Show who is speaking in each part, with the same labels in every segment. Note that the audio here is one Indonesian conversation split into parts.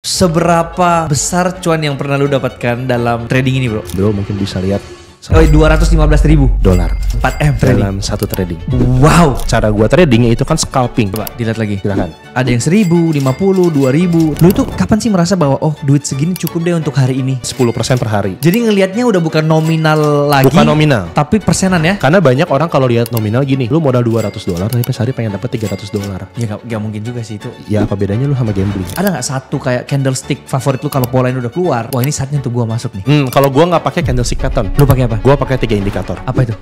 Speaker 1: Seberapa besar cuan yang pernah lu dapatkan dalam trading ini bro?
Speaker 2: Bro mungkin bisa lihat
Speaker 1: $215.000 4M trading
Speaker 2: dalam satu trading.
Speaker 1: Wow.
Speaker 2: Cara gua tradingnya itu kan scalping.
Speaker 1: Coba dilihat lagi.
Speaker 2: Silakan.
Speaker 1: Ada yang 1.000, 50, 2.000. Lu tuh kapan sih merasa bahwa oh duit segini cukup deh untuk hari ini?
Speaker 2: 10% per hari.
Speaker 1: Jadi ngelihatnya udah bukan nominal lagi.
Speaker 2: Bukan nominal.
Speaker 1: Tapi persenan ya?
Speaker 2: Karena banyak orang kalau lihat nominal gini, lu modal $200 tapi pas hari pengen dapat $300.
Speaker 1: Ya gak mungkin juga sih itu.
Speaker 2: Ya apa bedanya lu sama gambling?
Speaker 1: Ada nggak satu kayak candlestick favorit lu kalau pola ini udah keluar? Wah ini saatnya untuk gua masuk nih.
Speaker 2: Kalau gua nggak pakai candlestick pattern.
Speaker 1: Lu pakai apa?
Speaker 2: Gua pakai 3 indikator.
Speaker 1: Apa itu?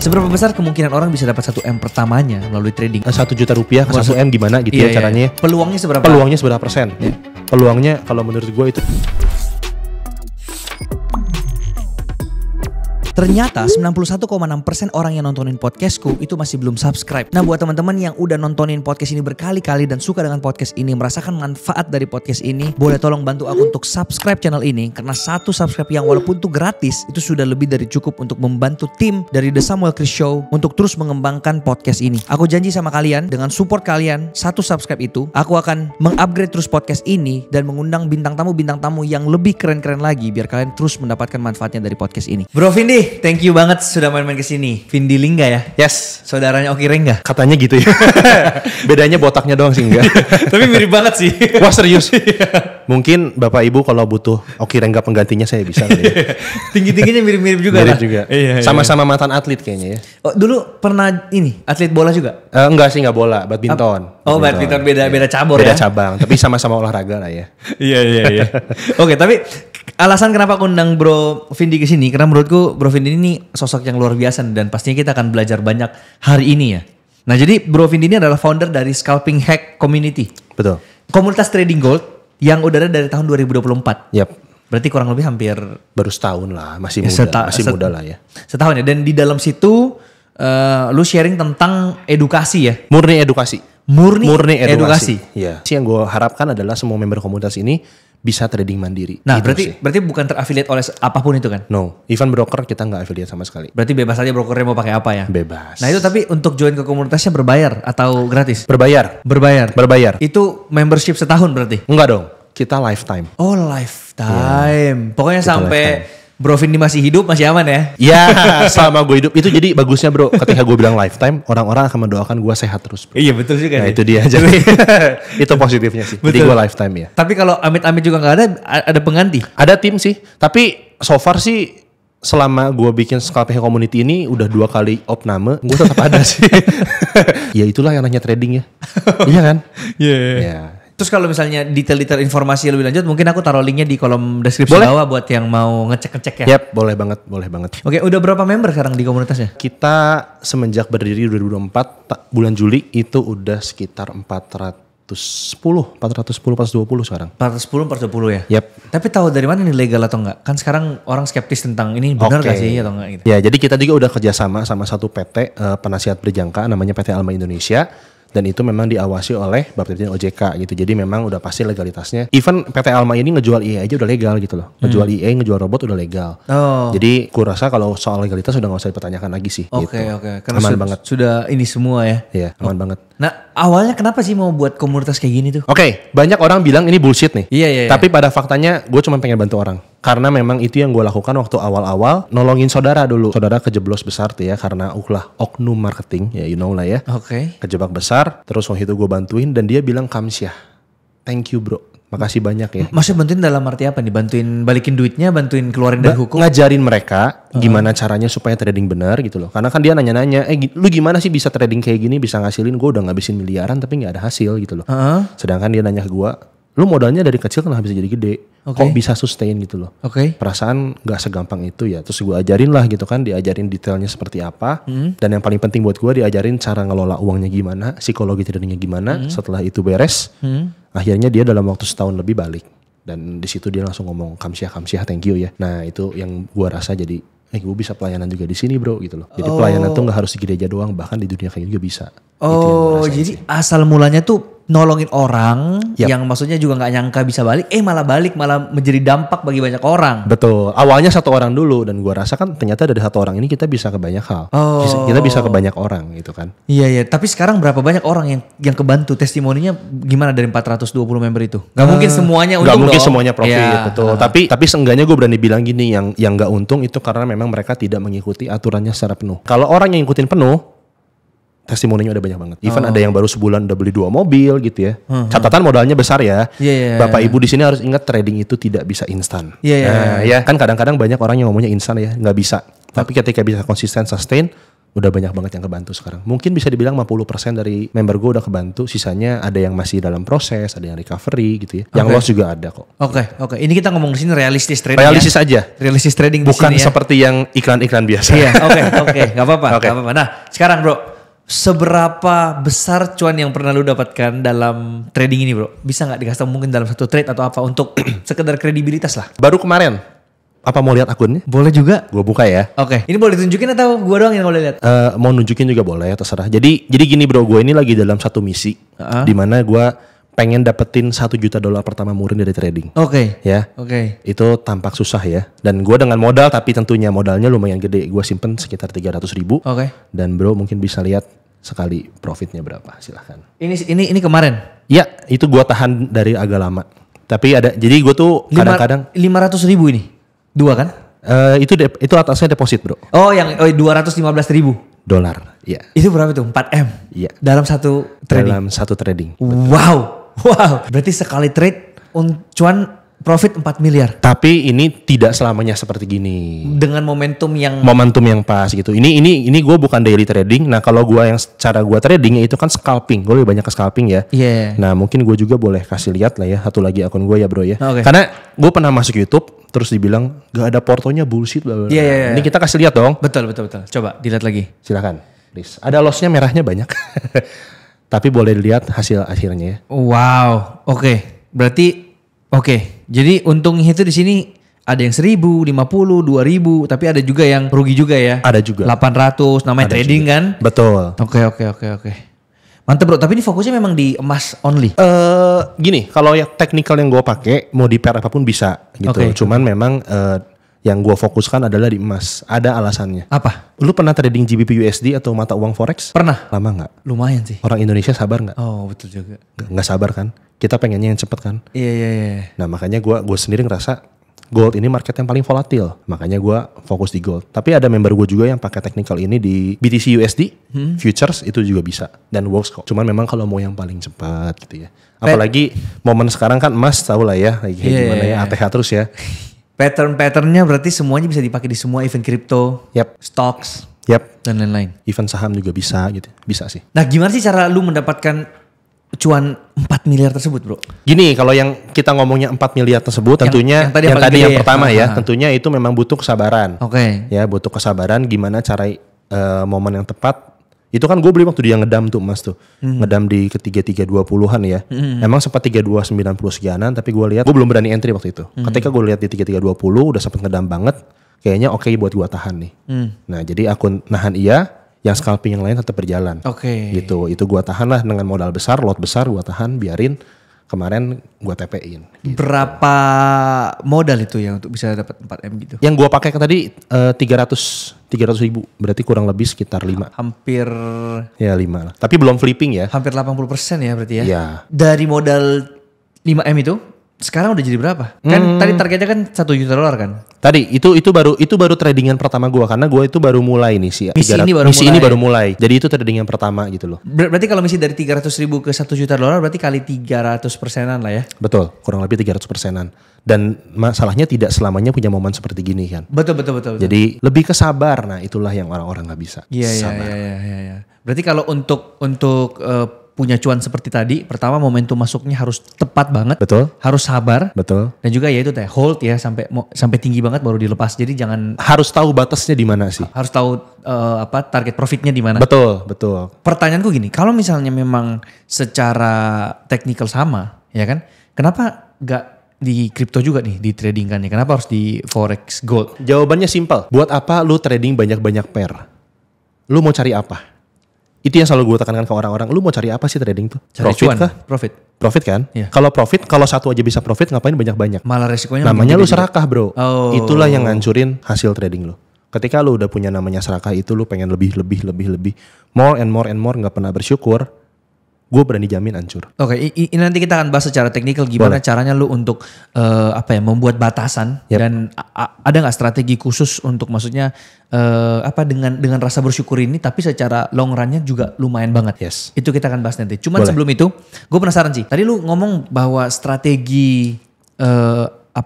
Speaker 1: Seberapa besar kemungkinan orang bisa dapat 1M pertamanya melalui trading?
Speaker 2: 1 juta rupiah ke 1M gimana gitu ya caranya?
Speaker 1: Peluangnya seberapa?
Speaker 2: Peluangnya seberapa persen? Yeah. Peluangnya kalau menurut gue itu
Speaker 1: ternyata 91,6% orang yang nontonin podcastku itu masih belum subscribe. Nah buat teman-teman yang udah nontonin podcast ini berkali-kali dan suka dengan podcast ini, merasakan manfaat dari podcast ini, boleh tolong bantu aku untuk subscribe channel ini. Karena satu subscribe yang walaupun tuh gratis, itu sudah lebih dari cukup untuk membantu tim dari The Samuel Chris Show untuk terus mengembangkan podcast ini. Aku janji sama kalian, dengan support kalian, satu subscribe itu, aku akan mengupgrade terus podcast ini dan mengundang bintang tamu yang lebih keren-keren lagi biar kalian terus mendapatkan manfaatnya dari podcast ini. Bro Vindi, thank you banget sudah main-main kesini. Vindi Lingga ya?
Speaker 2: Yes.
Speaker 1: Saudaranya Oki Rengga?
Speaker 2: Katanya gitu ya. Bedanya botaknya doang sih enggak.
Speaker 1: Tapi mirip banget sih.
Speaker 2: Wah serius? Mungkin Bapak Ibu kalau butuh Oki Rengga penggantinya saya bisa.
Speaker 1: Tinggi-tingginya mirip-mirip juga.
Speaker 2: Mirip juga.
Speaker 1: Iya,
Speaker 2: sama-sama mantan atlet kayaknya ya.
Speaker 1: Oh, dulu pernah ini atlet bola juga?
Speaker 2: Enggak sih, enggak bola, badminton.
Speaker 1: Oh badminton beda cabur
Speaker 2: beda
Speaker 1: ya?
Speaker 2: Beda cabang, tapi sama-sama olahraga lah ya.
Speaker 1: Iya. Oke, tapi alasan kenapa aku undang Bro Vindi ke sini karena menurutku Bro Vindi ini sosok yang luar biasa dan pastinya kita akan belajar banyak hari ini ya. Nah, jadi Bro Vindi ini adalah founder dari Scalping Hack Community.
Speaker 2: Betul.
Speaker 1: Komunitas trading gold yang udah ada dari tahun 2024.
Speaker 2: Yap.
Speaker 1: Berarti kurang lebih hampir
Speaker 2: baru setahun lah, masih muda, masih muda lah ya.
Speaker 1: Setahun ya. Dan di dalam situ lu sharing tentang edukasi ya.
Speaker 2: Murni edukasi.
Speaker 1: Murni edukasi.
Speaker 2: Iya. Yang gue harapkan adalah semua member komunitas ini bisa trading mandiri.
Speaker 1: Nah,
Speaker 2: gitu
Speaker 1: berarti bukan terafiliat oleh apapun itu kan?
Speaker 2: No, even broker kita nggak affiliate sama sekali.
Speaker 1: Berarti bebas aja brokernya mau pakai apa ya?
Speaker 2: Bebas.
Speaker 1: Nah itu tapi untuk join ke komunitasnya berbayar atau gratis?
Speaker 2: Berbayar.
Speaker 1: Itu membership setahun berarti?
Speaker 2: Enggak dong, kita lifetime.
Speaker 1: Oh lifetime. Pokoknya
Speaker 2: kita
Speaker 1: sampai
Speaker 2: lifetime.
Speaker 1: Bro Vindi masih hidup, masih aman ya?
Speaker 2: Iya, selama gue hidup. Itu jadi bagusnya bro, ketika gue bilang lifetime, orang-orang akan mendoakan gue sehat terus bro.
Speaker 1: Iya betul juga.
Speaker 2: Nah itu dia aja. Itu positifnya sih. Betul. Jadi gue lifetime ya.
Speaker 1: Tapi kalau amit-amit juga gak ada pengganti?
Speaker 2: Ada tim sih, tapi so far sih selama gue bikin Scalping Community ini udah 2 kali opname, gue tetap ada sih. Ya itulah yang namanya trading ya. Iya kan?
Speaker 1: Iya.
Speaker 2: Yeah.
Speaker 1: Terus kalau misalnya detail-detail informasi lebih lanjut, mungkin aku taruh linknya di kolom deskripsi bawah buat yang mau ngecek-ngecek ya.
Speaker 2: Yap, boleh banget.
Speaker 1: Oke, udah berapa member sekarang di komunitasnya?
Speaker 2: Kita semenjak berdiri 2024 bulan Juli itu udah sekitar 420 sekarang.
Speaker 1: 420 ya?
Speaker 2: Yap.
Speaker 1: Tapi tahu dari mana ini legal atau enggak? Kan sekarang orang skeptis tentang ini benar gak sih atau enggak gitu.
Speaker 2: Ya, jadi kita juga udah kerjasama sama satu PT penasihat berjangka namanya PT Alma Indonesia. Dan itu memang diawasi oleh Bapepti OJK gitu. Jadi memang udah pasti legalitasnya. Even PT Alma ini ngejual IE aja udah legal gitu loh. Ngejual IE, ngejual robot udah legal.
Speaker 1: Oh.
Speaker 2: Jadi kurasa kalau soal legalitas udah gak usah dipertanyakan lagi sih.
Speaker 1: Oke. Karena
Speaker 2: aman banget.
Speaker 1: Sudah ini semua ya.
Speaker 2: Iya, aman banget.
Speaker 1: Nah awalnya kenapa sih mau buat komunitas kayak gini tuh?
Speaker 2: Oke, banyak orang bilang ini bullshit nih.
Speaker 1: Iya.
Speaker 2: Tapi pada faktanya gue cuma pengen bantu orang. Karena memang itu yang gue lakukan waktu awal-awal nolongin saudara dulu. Saudara kejeblos besar tuh ya karena oknum marketing ya you know lah ya.
Speaker 1: Oke.
Speaker 2: Kejebak besar terus waktu itu gue bantuin dan dia bilang Kamsyah thank you bro. Makasih banyak ya.
Speaker 1: Maksudnya bantuin dalam arti apa nih? Bantuin balikin duitnya, bantuin keluarin dari hukum?
Speaker 2: Ngajarin mereka gimana caranya supaya trading benar gitu loh. Karena kan dia nanya-nanya, lu gimana sih bisa trading kayak gini, bisa ngasilin, gue udah ngabisin miliaran tapi gak ada hasil gitu loh. Sedangkan dia nanya ke gue, lu modalnya dari kecil kenapa bisa jadi gede? Kok bisa sustain gitu loh. Perasaan gak segampang itu ya. Terus gue ajarin lah gitu kan, diajarin detailnya seperti apa. Dan yang paling penting buat gue diajarin cara ngelola uangnya gimana, psikologi tradingnya gimana. Setelah itu beres, akhirnya dia dalam waktu setahun lebih balik. Dan di situ dia langsung ngomong Kamsyah thank you ya. Nah itu yang gue rasa jadi gue bisa pelayanan juga di sini bro gitu loh. Jadi pelayanan tuh gak harus di gereja doang, bahkan di dunia kayak juga bisa.
Speaker 1: Oh, jadi asal mulanya tuh nolongin orang
Speaker 2: Yap.
Speaker 1: yang maksudnya juga nggak nyangka bisa balik, malah balik, malah menjadi dampak bagi banyak orang.
Speaker 2: Betul. Awalnya satu orang dulu dan gua rasa kan ternyata dari satu orang ini kita bisa ke banyak hal. Kita bisa ke banyak orang gitu kan.
Speaker 1: Iya. Tapi sekarang berapa banyak orang yang kebantu? Testimoninya gimana dari 420 member itu? Gak mungkin semuanya untung.
Speaker 2: Gak mungkin
Speaker 1: dong.
Speaker 2: semuanya profit, betul. Tapi seenggaknya gue berani bilang gini, yang gak untung itu karena memang mereka tidak mengikuti aturannya secara penuh. Kalau orang yang ngikutin penuh, testimoninya udah banyak banget. Even ada yang baru sebulan udah beli 2 mobil gitu ya. Catatan modalnya besar ya. Bapak Ibu di sini harus ingat trading itu tidak bisa instan. Ya kan kadang-kadang banyak orang yang ngomongnya instan ya, nggak bisa. Tapi ketika bisa konsisten sustain, udah banyak banget yang kebantu sekarang. Mungkin bisa dibilang 50% dari member gue udah kebantu. Sisanya ada yang masih dalam proses, ada yang recovery gitu ya. Yang loss juga ada kok.
Speaker 1: Oke. Ini kita ngomong di sini realistis trading.
Speaker 2: Realistis aja.
Speaker 1: Realistis trading
Speaker 2: bukan
Speaker 1: di sini ya.
Speaker 2: Seperti yang iklan-iklan biasa.
Speaker 1: Iya, oke. Gak apa-apa. Nah, sekarang bro, seberapa besar cuan yang pernah lu dapatkan dalam trading ini bro? Bisa gak dikasih tau mungkin dalam satu trade atau apa untuk sekedar kredibilitas lah?
Speaker 2: Baru kemarin. Apa mau lihat akunnya?
Speaker 1: Boleh juga.
Speaker 2: Gue buka ya.
Speaker 1: Oke. Ini boleh ditunjukin atau gue doang yang boleh lihat?
Speaker 2: Mau nunjukin juga boleh, terserah. Jadi gini bro, gue ini lagi dalam satu misi. Dimana gue pengen dapetin $1 juta pertama murni dari trading.
Speaker 1: Oke.
Speaker 2: Ya.
Speaker 1: Oke.
Speaker 2: Itu tampak susah ya. Dan gue dengan modal, tapi tentunya modalnya lumayan gede. Gue simpen sekitar 300.000.
Speaker 1: Oke.
Speaker 2: Dan bro mungkin bisa lihat sekali profitnya berapa, silahkan.
Speaker 1: Ini kemarin?
Speaker 2: Ya, itu gue tahan dari agak lama. Tapi jadi gue tuh kadang-kadang
Speaker 1: 500.000 ini? 2 kan?
Speaker 2: Itu atasnya deposit bro.
Speaker 1: Oh yang 215.000
Speaker 2: dolar. Iya.
Speaker 1: Itu berapa tuh? 4M?
Speaker 2: Iya.
Speaker 1: Dalam satu trading?
Speaker 2: Dalam satu trading.
Speaker 1: Wow. Berarti sekali trade cuan profit 4 miliar.
Speaker 2: Tapi ini tidak selamanya seperti gini.
Speaker 1: Dengan momentum yang
Speaker 2: pas gitu. Ini gue bukan daily trading. Nah kalau gue yang cara gue trading itu kan scalping. Gue lebih banyak ke scalping ya.
Speaker 1: Iya.
Speaker 2: Nah mungkin gue juga boleh kasih lihat lah ya. Satu lagi akun gue ya bro ya.
Speaker 1: Okay.
Speaker 2: Karena gue pernah masuk YouTube terus dibilang gak ada portonya bullshit.
Speaker 1: Iya.
Speaker 2: Ini kita kasih lihat dong.
Speaker 1: Betul. Coba dilihat lagi.
Speaker 2: Silakan. Please. Ada lossnya merahnya banyak. Tapi boleh dilihat hasil akhirnya ya.
Speaker 1: Wow. Oke. Berarti jadi untungnya itu di sini ada yang 1.000, 50, 2.000, tapi ada juga yang rugi juga ya.
Speaker 2: Ada juga.
Speaker 1: 800 namanya ada trading juga. Kan?
Speaker 2: Betul.
Speaker 1: Oke. Mantap bro, tapi ini fokusnya memang di emas only.
Speaker 2: Gini, kalau yang technical yang gue pakai mau di pair apapun bisa gitu. Cuman memang yang gue fokuskan adalah di emas. Ada alasannya.
Speaker 1: Apa?
Speaker 2: Lu pernah trading GBP USD atau mata uang forex?
Speaker 1: Pernah.
Speaker 2: Lama nggak?
Speaker 1: Lumayan sih.
Speaker 2: Orang Indonesia sabar nggak?
Speaker 1: Oh betul juga.
Speaker 2: Nggak sabar kan? Kita pengennya yang cepet kan?
Speaker 1: Iya.
Speaker 2: Nah makanya gue sendiri ngerasa gold ini market yang paling volatil. Makanya gue fokus di gold. Tapi ada member gue juga yang pakai technical ini di BTC USD, futures itu juga bisa. Dan works kok. Cuman memang kalau mau yang paling cepat gitu ya. Apalagi momen sekarang kan emas tau lah ya. Kayak gimana ya, ATH terus ya.
Speaker 1: Pattern-patternnya berarti semuanya bisa dipakai di semua event crypto, stocks, dan lain-lain.
Speaker 2: Event saham juga bisa gitu. Bisa sih.
Speaker 1: Nah gimana sih cara lu mendapatkan cuan 4 miliar tersebut bro?
Speaker 2: Gini, kalau yang kita ngomongnya 4 miliar tersebut tentunya yang tadi yang pertama ya, tentunya itu memang butuh kesabaran. Ya, butuh kesabaran gimana cara momen yang tepat. Itu kan gue beli waktu dia ngedam tuh emas tuh. Ngedam di ketiga 320-an ya. Emang sempat 3290 sekianan, tapi gue lihat gue belum berani entry waktu itu. Ketika gue lihat di 3320 udah sempat ngedam banget, kayaknya oke buat gue tahan nih. Nah, jadi akun nahan iya, yang scalping yang lain tetap berjalan. Gitu. Itu gua tahan lah dengan modal besar, lot besar gua tahan, biarin. Kemarin gua TP-in.
Speaker 1: Gitu. Berapa modal itu ya untuk bisa dapat 4M gitu?
Speaker 2: Yang gua pakai tadi 300.000, berarti kurang lebih sekitar 5.
Speaker 1: Hampir
Speaker 2: ya 5 lah. Tapi belum flipping ya.
Speaker 1: Hampir 80% ya berarti ya.
Speaker 2: Iya.
Speaker 1: Dari modal 5M itu sekarang udah jadi berapa? Kan tadi targetnya kan $1 juta kan?
Speaker 2: Tadi itu baru tradingan pertama gua karena gua itu baru mulai nih sih. Misi ini baru mulai. Jadi itu tradingan pertama gitu loh.
Speaker 1: Berarti kalau misi dari 300.000 ke $1 juta berarti kali 300%-an lah ya?
Speaker 2: Betul, kurang lebih 300%-an. Dan masalahnya tidak selamanya punya momen seperti gini kan.
Speaker 1: Betul.
Speaker 2: Jadi lebih kesabar. Nah, itulah yang orang-orang nggak bisa.
Speaker 1: Iya. Berarti kalau untuk punya cuan seperti tadi, pertama momentum masuknya harus tepat banget.
Speaker 2: Betul.
Speaker 1: Harus sabar.
Speaker 2: Betul.
Speaker 1: Dan juga ya itu hold ya sampai tinggi banget baru dilepas. Jadi jangan
Speaker 2: harus tahu batasnya di mana sih.
Speaker 1: Harus tahu target profitnya di mana.
Speaker 2: Betul.
Speaker 1: Pertanyaanku gini, kalau misalnya memang secara teknikal sama, ya kan? Kenapa nggak di kripto juga nih di trading kan ya? Kenapa harus di forex gold?
Speaker 2: Jawabannya simpel. Buat apa lu trading banyak-banyak pair? Lu mau cari apa? Itu yang selalu gue tekankan ke orang-orang. Lu mau cari apa sih trading tuh?
Speaker 1: Cari
Speaker 2: Profit
Speaker 1: cuan,
Speaker 2: kah?
Speaker 1: profit.
Speaker 2: Profit kan?
Speaker 1: Iya.
Speaker 2: Kalau satu aja bisa profit, ngapain banyak-banyak?
Speaker 1: Malah resikonya
Speaker 2: Namanya lu
Speaker 1: gede juga.
Speaker 2: serakah, bro.
Speaker 1: Oh.
Speaker 2: Itulah yang ngancurin hasil trading lu. Ketika lu udah punya namanya serakah itu, lu pengen lebih, more and more, nggak pernah bersyukur, gue berani jamin hancur.
Speaker 1: Oke, ini nanti kita akan bahas secara teknikal gimana caranya lu untuk membuat batasan dan ada nggak strategi khusus untuk maksudnya dengan rasa bersyukur ini tapi secara long run-nya juga lumayan banget.
Speaker 2: Yes.
Speaker 1: Itu kita akan bahas nanti. Cuman sebelum itu, gue penasaran sih. Tadi lu ngomong bahwa strategi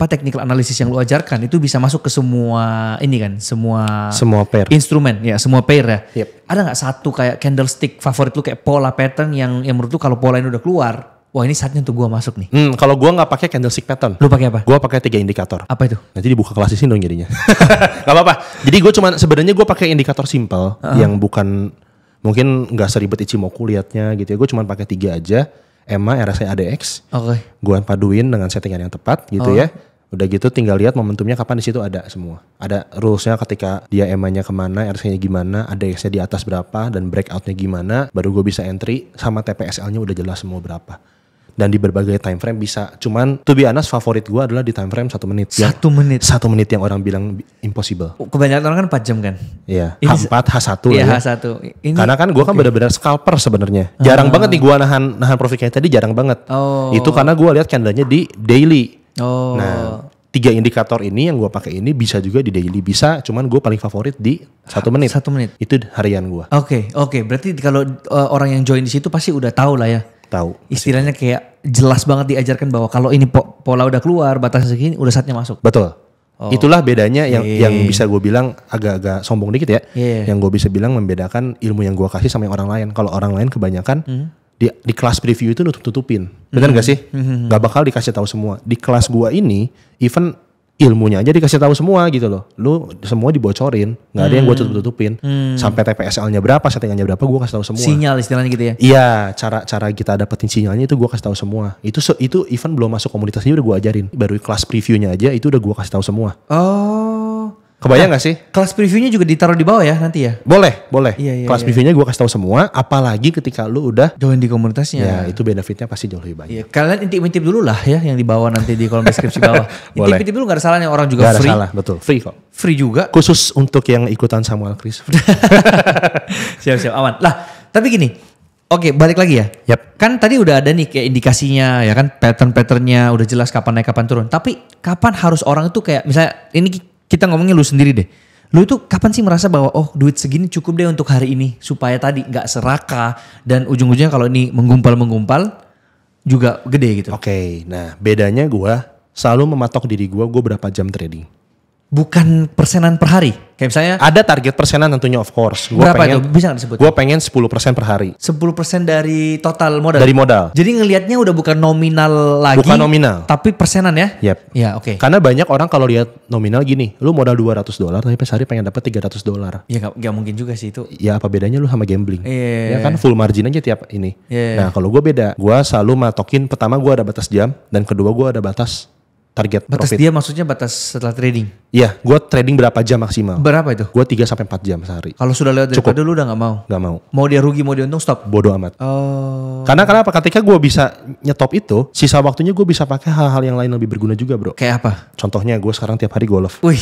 Speaker 1: technical analysis yang lu ajarkan itu bisa masuk ke semua ini kan, semua
Speaker 2: pair.
Speaker 1: Instrumen ya, semua pair ya.
Speaker 2: Yep.
Speaker 1: Ada nggak satu kayak candlestick favorit lu kayak pola pattern yang menurut lu kalau pola ini udah keluar, wah ini saatnya untuk gua masuk nih.
Speaker 2: Kalau gua nggak pakai candlestick pattern.
Speaker 1: Lu pakai apa?
Speaker 2: Gua pakai 3 indikator.
Speaker 1: Apa itu?
Speaker 2: Nanti dibuka kelas di sini dong jadinya. Gak apa-apa. Jadi gue sebenarnya gue pakai indikator simple yang bukan mungkin nggak seribet Ichimoku liatnya gitu ya. Gue cuma pakai 3 aja. EMA, RSI, ADX.
Speaker 1: Oke.
Speaker 2: Gue paduin dengan settingan yang tepat gitu ya. Udah gitu tinggal lihat momentumnya kapan, di situ ada semua. Ada rulesnya ketika dia EMA-nya kemana, RSI-nya gimana, ADX-nya di atas berapa, dan breakout-nya gimana. Baru gue bisa entry sama TPSL-nya udah jelas semua berapa. Dan di berbagai time frame bisa. Cuman to be honest favorit gue adalah di time frame 1 menit.
Speaker 1: 1 menit.
Speaker 2: 1 menit yang orang bilang impossible.
Speaker 1: Kebanyakan orang kan 4 jam kan?
Speaker 2: Iya.
Speaker 1: Ini
Speaker 2: H4, H1
Speaker 1: Iya,
Speaker 2: lah ya.
Speaker 1: H1. Ini,
Speaker 2: Karena kan gue kan benar-benar scalper sebenarnya. Jarang banget nih gue nahan profit kayak tadi, jarang banget.
Speaker 1: Oh.
Speaker 2: Itu karena gue lihat candlenya di daily.
Speaker 1: Oh.
Speaker 2: Nah, 3 indikator ini yang gue pakai ini bisa juga di daily, bisa. Cuman gue paling favorit di 1 menit.
Speaker 1: 1 menit.
Speaker 2: Itu harian gue.
Speaker 1: Oke. Berarti kalau orang yang join di situ pasti udah tahu lah ya.
Speaker 2: Tahu.
Speaker 1: Istilahnya kayak jelas banget diajarkan bahwa kalau ini pola udah keluar batas segini udah saatnya masuk.
Speaker 2: Betul.
Speaker 1: Oh.
Speaker 2: Itulah bedanya yang bisa gue bilang agak-agak sombong dikit ya. Yang gue bisa bilang membedakan ilmu yang gue kasih sama yang orang lain. Kalau orang lain kebanyakan di kelas preview itu nutup-tutupin. Benar gak sih? Gak bakal dikasih tahu semua. Di kelas gue ini even ilmunya aja dikasih tahu semua gitu loh. Lu semua dibocorin, nggak ada yang gue tutup-tutupin. Sampai TPSL-nya berapa, settingannya berapa, gue kasih tahu semua.
Speaker 1: Sinyal istilahnya gitu ya.
Speaker 2: Iya, cara kita dapetin sinyalnya itu gue kasih tahu semua. Itu even belum masuk komunitasnya udah gue ajarin. Baru kelas previewnya aja itu udah gue kasih tahu semua.
Speaker 1: Oh.
Speaker 2: Kebayang gak sih?
Speaker 1: Kelas previewnya juga ditaruh di bawah ya nanti ya?
Speaker 2: Boleh.
Speaker 1: Iya,
Speaker 2: Kelas previewnya gue kasih tahu semua. Apalagi ketika lu udah
Speaker 1: join di komunitasnya.
Speaker 2: Ya itu benefitnya pasti jauh lebih banyak.
Speaker 1: Iya, kalian intip-intip dulu lah ya yang di bawah nanti di kolom deskripsi bawah.
Speaker 2: Boleh.
Speaker 1: Intip-intip dulu gak ada salahnya, orang juga
Speaker 2: Gak ada
Speaker 1: free.
Speaker 2: salah, betul. Free kok.
Speaker 1: Free juga.
Speaker 2: Khusus untuk yang ikutan Samuel Chris.
Speaker 1: Siap aman. Lah, tapi gini. Oke, balik lagi ya.
Speaker 2: Yap.
Speaker 1: Kan tadi udah ada nih kayak indikasinya ya kan, pattern-patternnya udah jelas kapan naik kapan turun. Tapi kapan harus orang itu kayak misalnya ini kita ngomongin lu sendiri deh. Lu itu kapan sih merasa bahwa duit segini cukup deh untuk hari ini supaya tadi nggak serakah dan ujung-ujungnya kalau ini menggumpal juga gede gitu.
Speaker 2: Oke, nah bedanya gue selalu mematok diri gue berapa jam trading.
Speaker 1: Bukan persenan per hari. Kayak misalnya
Speaker 2: Ada target persenan tentunya of course.
Speaker 1: berapa itu? Bisa gak disebut?
Speaker 2: Gue pengen 10% per hari.
Speaker 1: 10% dari total modal?
Speaker 2: Dari modal.
Speaker 1: Jadi ngelihatnya udah bukan nominal lagi.
Speaker 2: Bukan nominal.
Speaker 1: Tapi persenan ya?
Speaker 2: Yep.
Speaker 1: Ya oke.
Speaker 2: Karena banyak orang kalau lihat nominal gini, lu modal $200 tapi per hari pengen dapat $300.
Speaker 1: Ya gak mungkin juga sih itu.
Speaker 2: Ya apa bedanya lu sama gambling?
Speaker 1: Iya.
Speaker 2: Ya kan full margin aja tiap ini.
Speaker 1: Iya.
Speaker 2: Nah kalau gue beda, gue selalu matokin pertama gue ada batas jam dan kedua gue ada batas target
Speaker 1: Batas
Speaker 2: profit.
Speaker 1: dia maksudnya batas setelah trading.
Speaker 2: Iya, gue trading berapa jam maksimal?
Speaker 1: Berapa itu?
Speaker 2: Gue 3-4 jam sehari.
Speaker 1: Kalau sudah lewat daripada lu udah gak mau?
Speaker 2: Gak mau.
Speaker 1: Mau dia rugi mau dia untung stop?
Speaker 2: Bodoh amat.
Speaker 1: Oh.
Speaker 2: Karena kenapa? Ketika gue bisa nyetop itu, sisa waktunya gue bisa pakai hal-hal yang lain lebih berguna juga bro.
Speaker 1: Kayak apa?
Speaker 2: Contohnya gue sekarang tiap hari golf.
Speaker 1: Wih.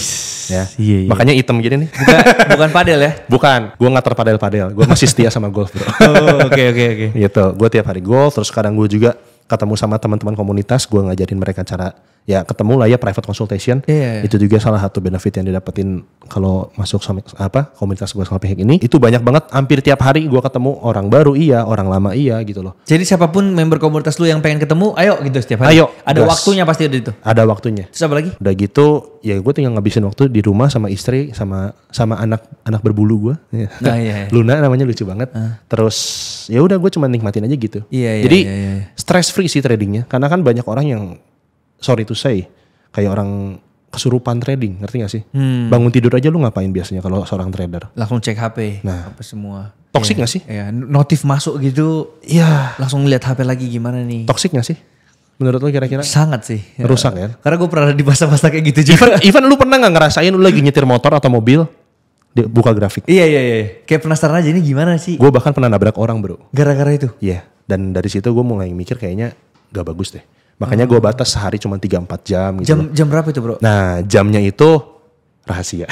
Speaker 2: Ya.
Speaker 1: Iya.
Speaker 2: Makanya item gini nih.
Speaker 1: Bukan padel ya?
Speaker 2: Bukan, gue nggak terpadel-padel. Gue masih setia sama golf bro.
Speaker 1: Oh, oke.
Speaker 2: Gitu. Gue tiap hari golf. Terus sekarang gue juga ketemu sama teman-teman komunitas. Gue ngajarin mereka cara ya ketemu lah ya private consultation.
Speaker 1: Iya.
Speaker 2: Itu juga salah satu benefit yang didapetin kalau masuk sama komunitas gue Scalping Hack ini. Itu banyak banget. Hampir tiap hari gue ketemu orang baru iya, orang lama iya gitu loh.
Speaker 1: Jadi siapapun member komunitas lu yang pengen ketemu, ayo gitu setiap hari.
Speaker 2: Ayo,
Speaker 1: Ada
Speaker 2: gas.
Speaker 1: waktunya pasti ada itu.
Speaker 2: Ada waktunya.
Speaker 1: Terus apa lagi?
Speaker 2: Udah gitu ya gue tinggal ngabisin waktu di rumah sama istri sama anak berbulu gue.
Speaker 1: Nah, iya.
Speaker 2: Luna namanya lucu banget. Terus ya udah gue cuma nikmatin aja gitu.
Speaker 1: Iya,
Speaker 2: Jadi
Speaker 1: iya.
Speaker 2: stress free sih tradingnya. Karena kan banyak orang yang sorry to say kayak orang kesurupan trading, ngerti gak sih? Bangun tidur aja lu ngapain biasanya kalau seorang trader?
Speaker 1: Langsung cek HP,
Speaker 2: Nah.
Speaker 1: apa semua.
Speaker 2: Toxic
Speaker 1: Iya,
Speaker 2: gak sih?
Speaker 1: Iya, notif masuk gitu.
Speaker 2: Iya.
Speaker 1: Langsung lihat HP lagi gimana nih.
Speaker 2: Toxic gak sih? Menurut lu kira-kira?
Speaker 1: Sangat sih. Ya.
Speaker 2: Rusak kan?
Speaker 1: Karena gue pernah di masa-masa kayak gitu juga.
Speaker 2: Even lu pernah gak ngerasain lu lagi nyetir motor atau mobil, Dia buka grafik.
Speaker 1: Iya. Kayak penasaran aja ini gimana sih?
Speaker 2: Gue bahkan pernah nabrak orang bro.
Speaker 1: Gara-gara itu?
Speaker 2: Iya. Dan dari situ gue mulai mikir kayaknya gak bagus deh. Makanya gue batas sehari cuma 3-4 jam gitu.
Speaker 1: Jam berapa itu bro?
Speaker 2: Nah jamnya itu rahasia.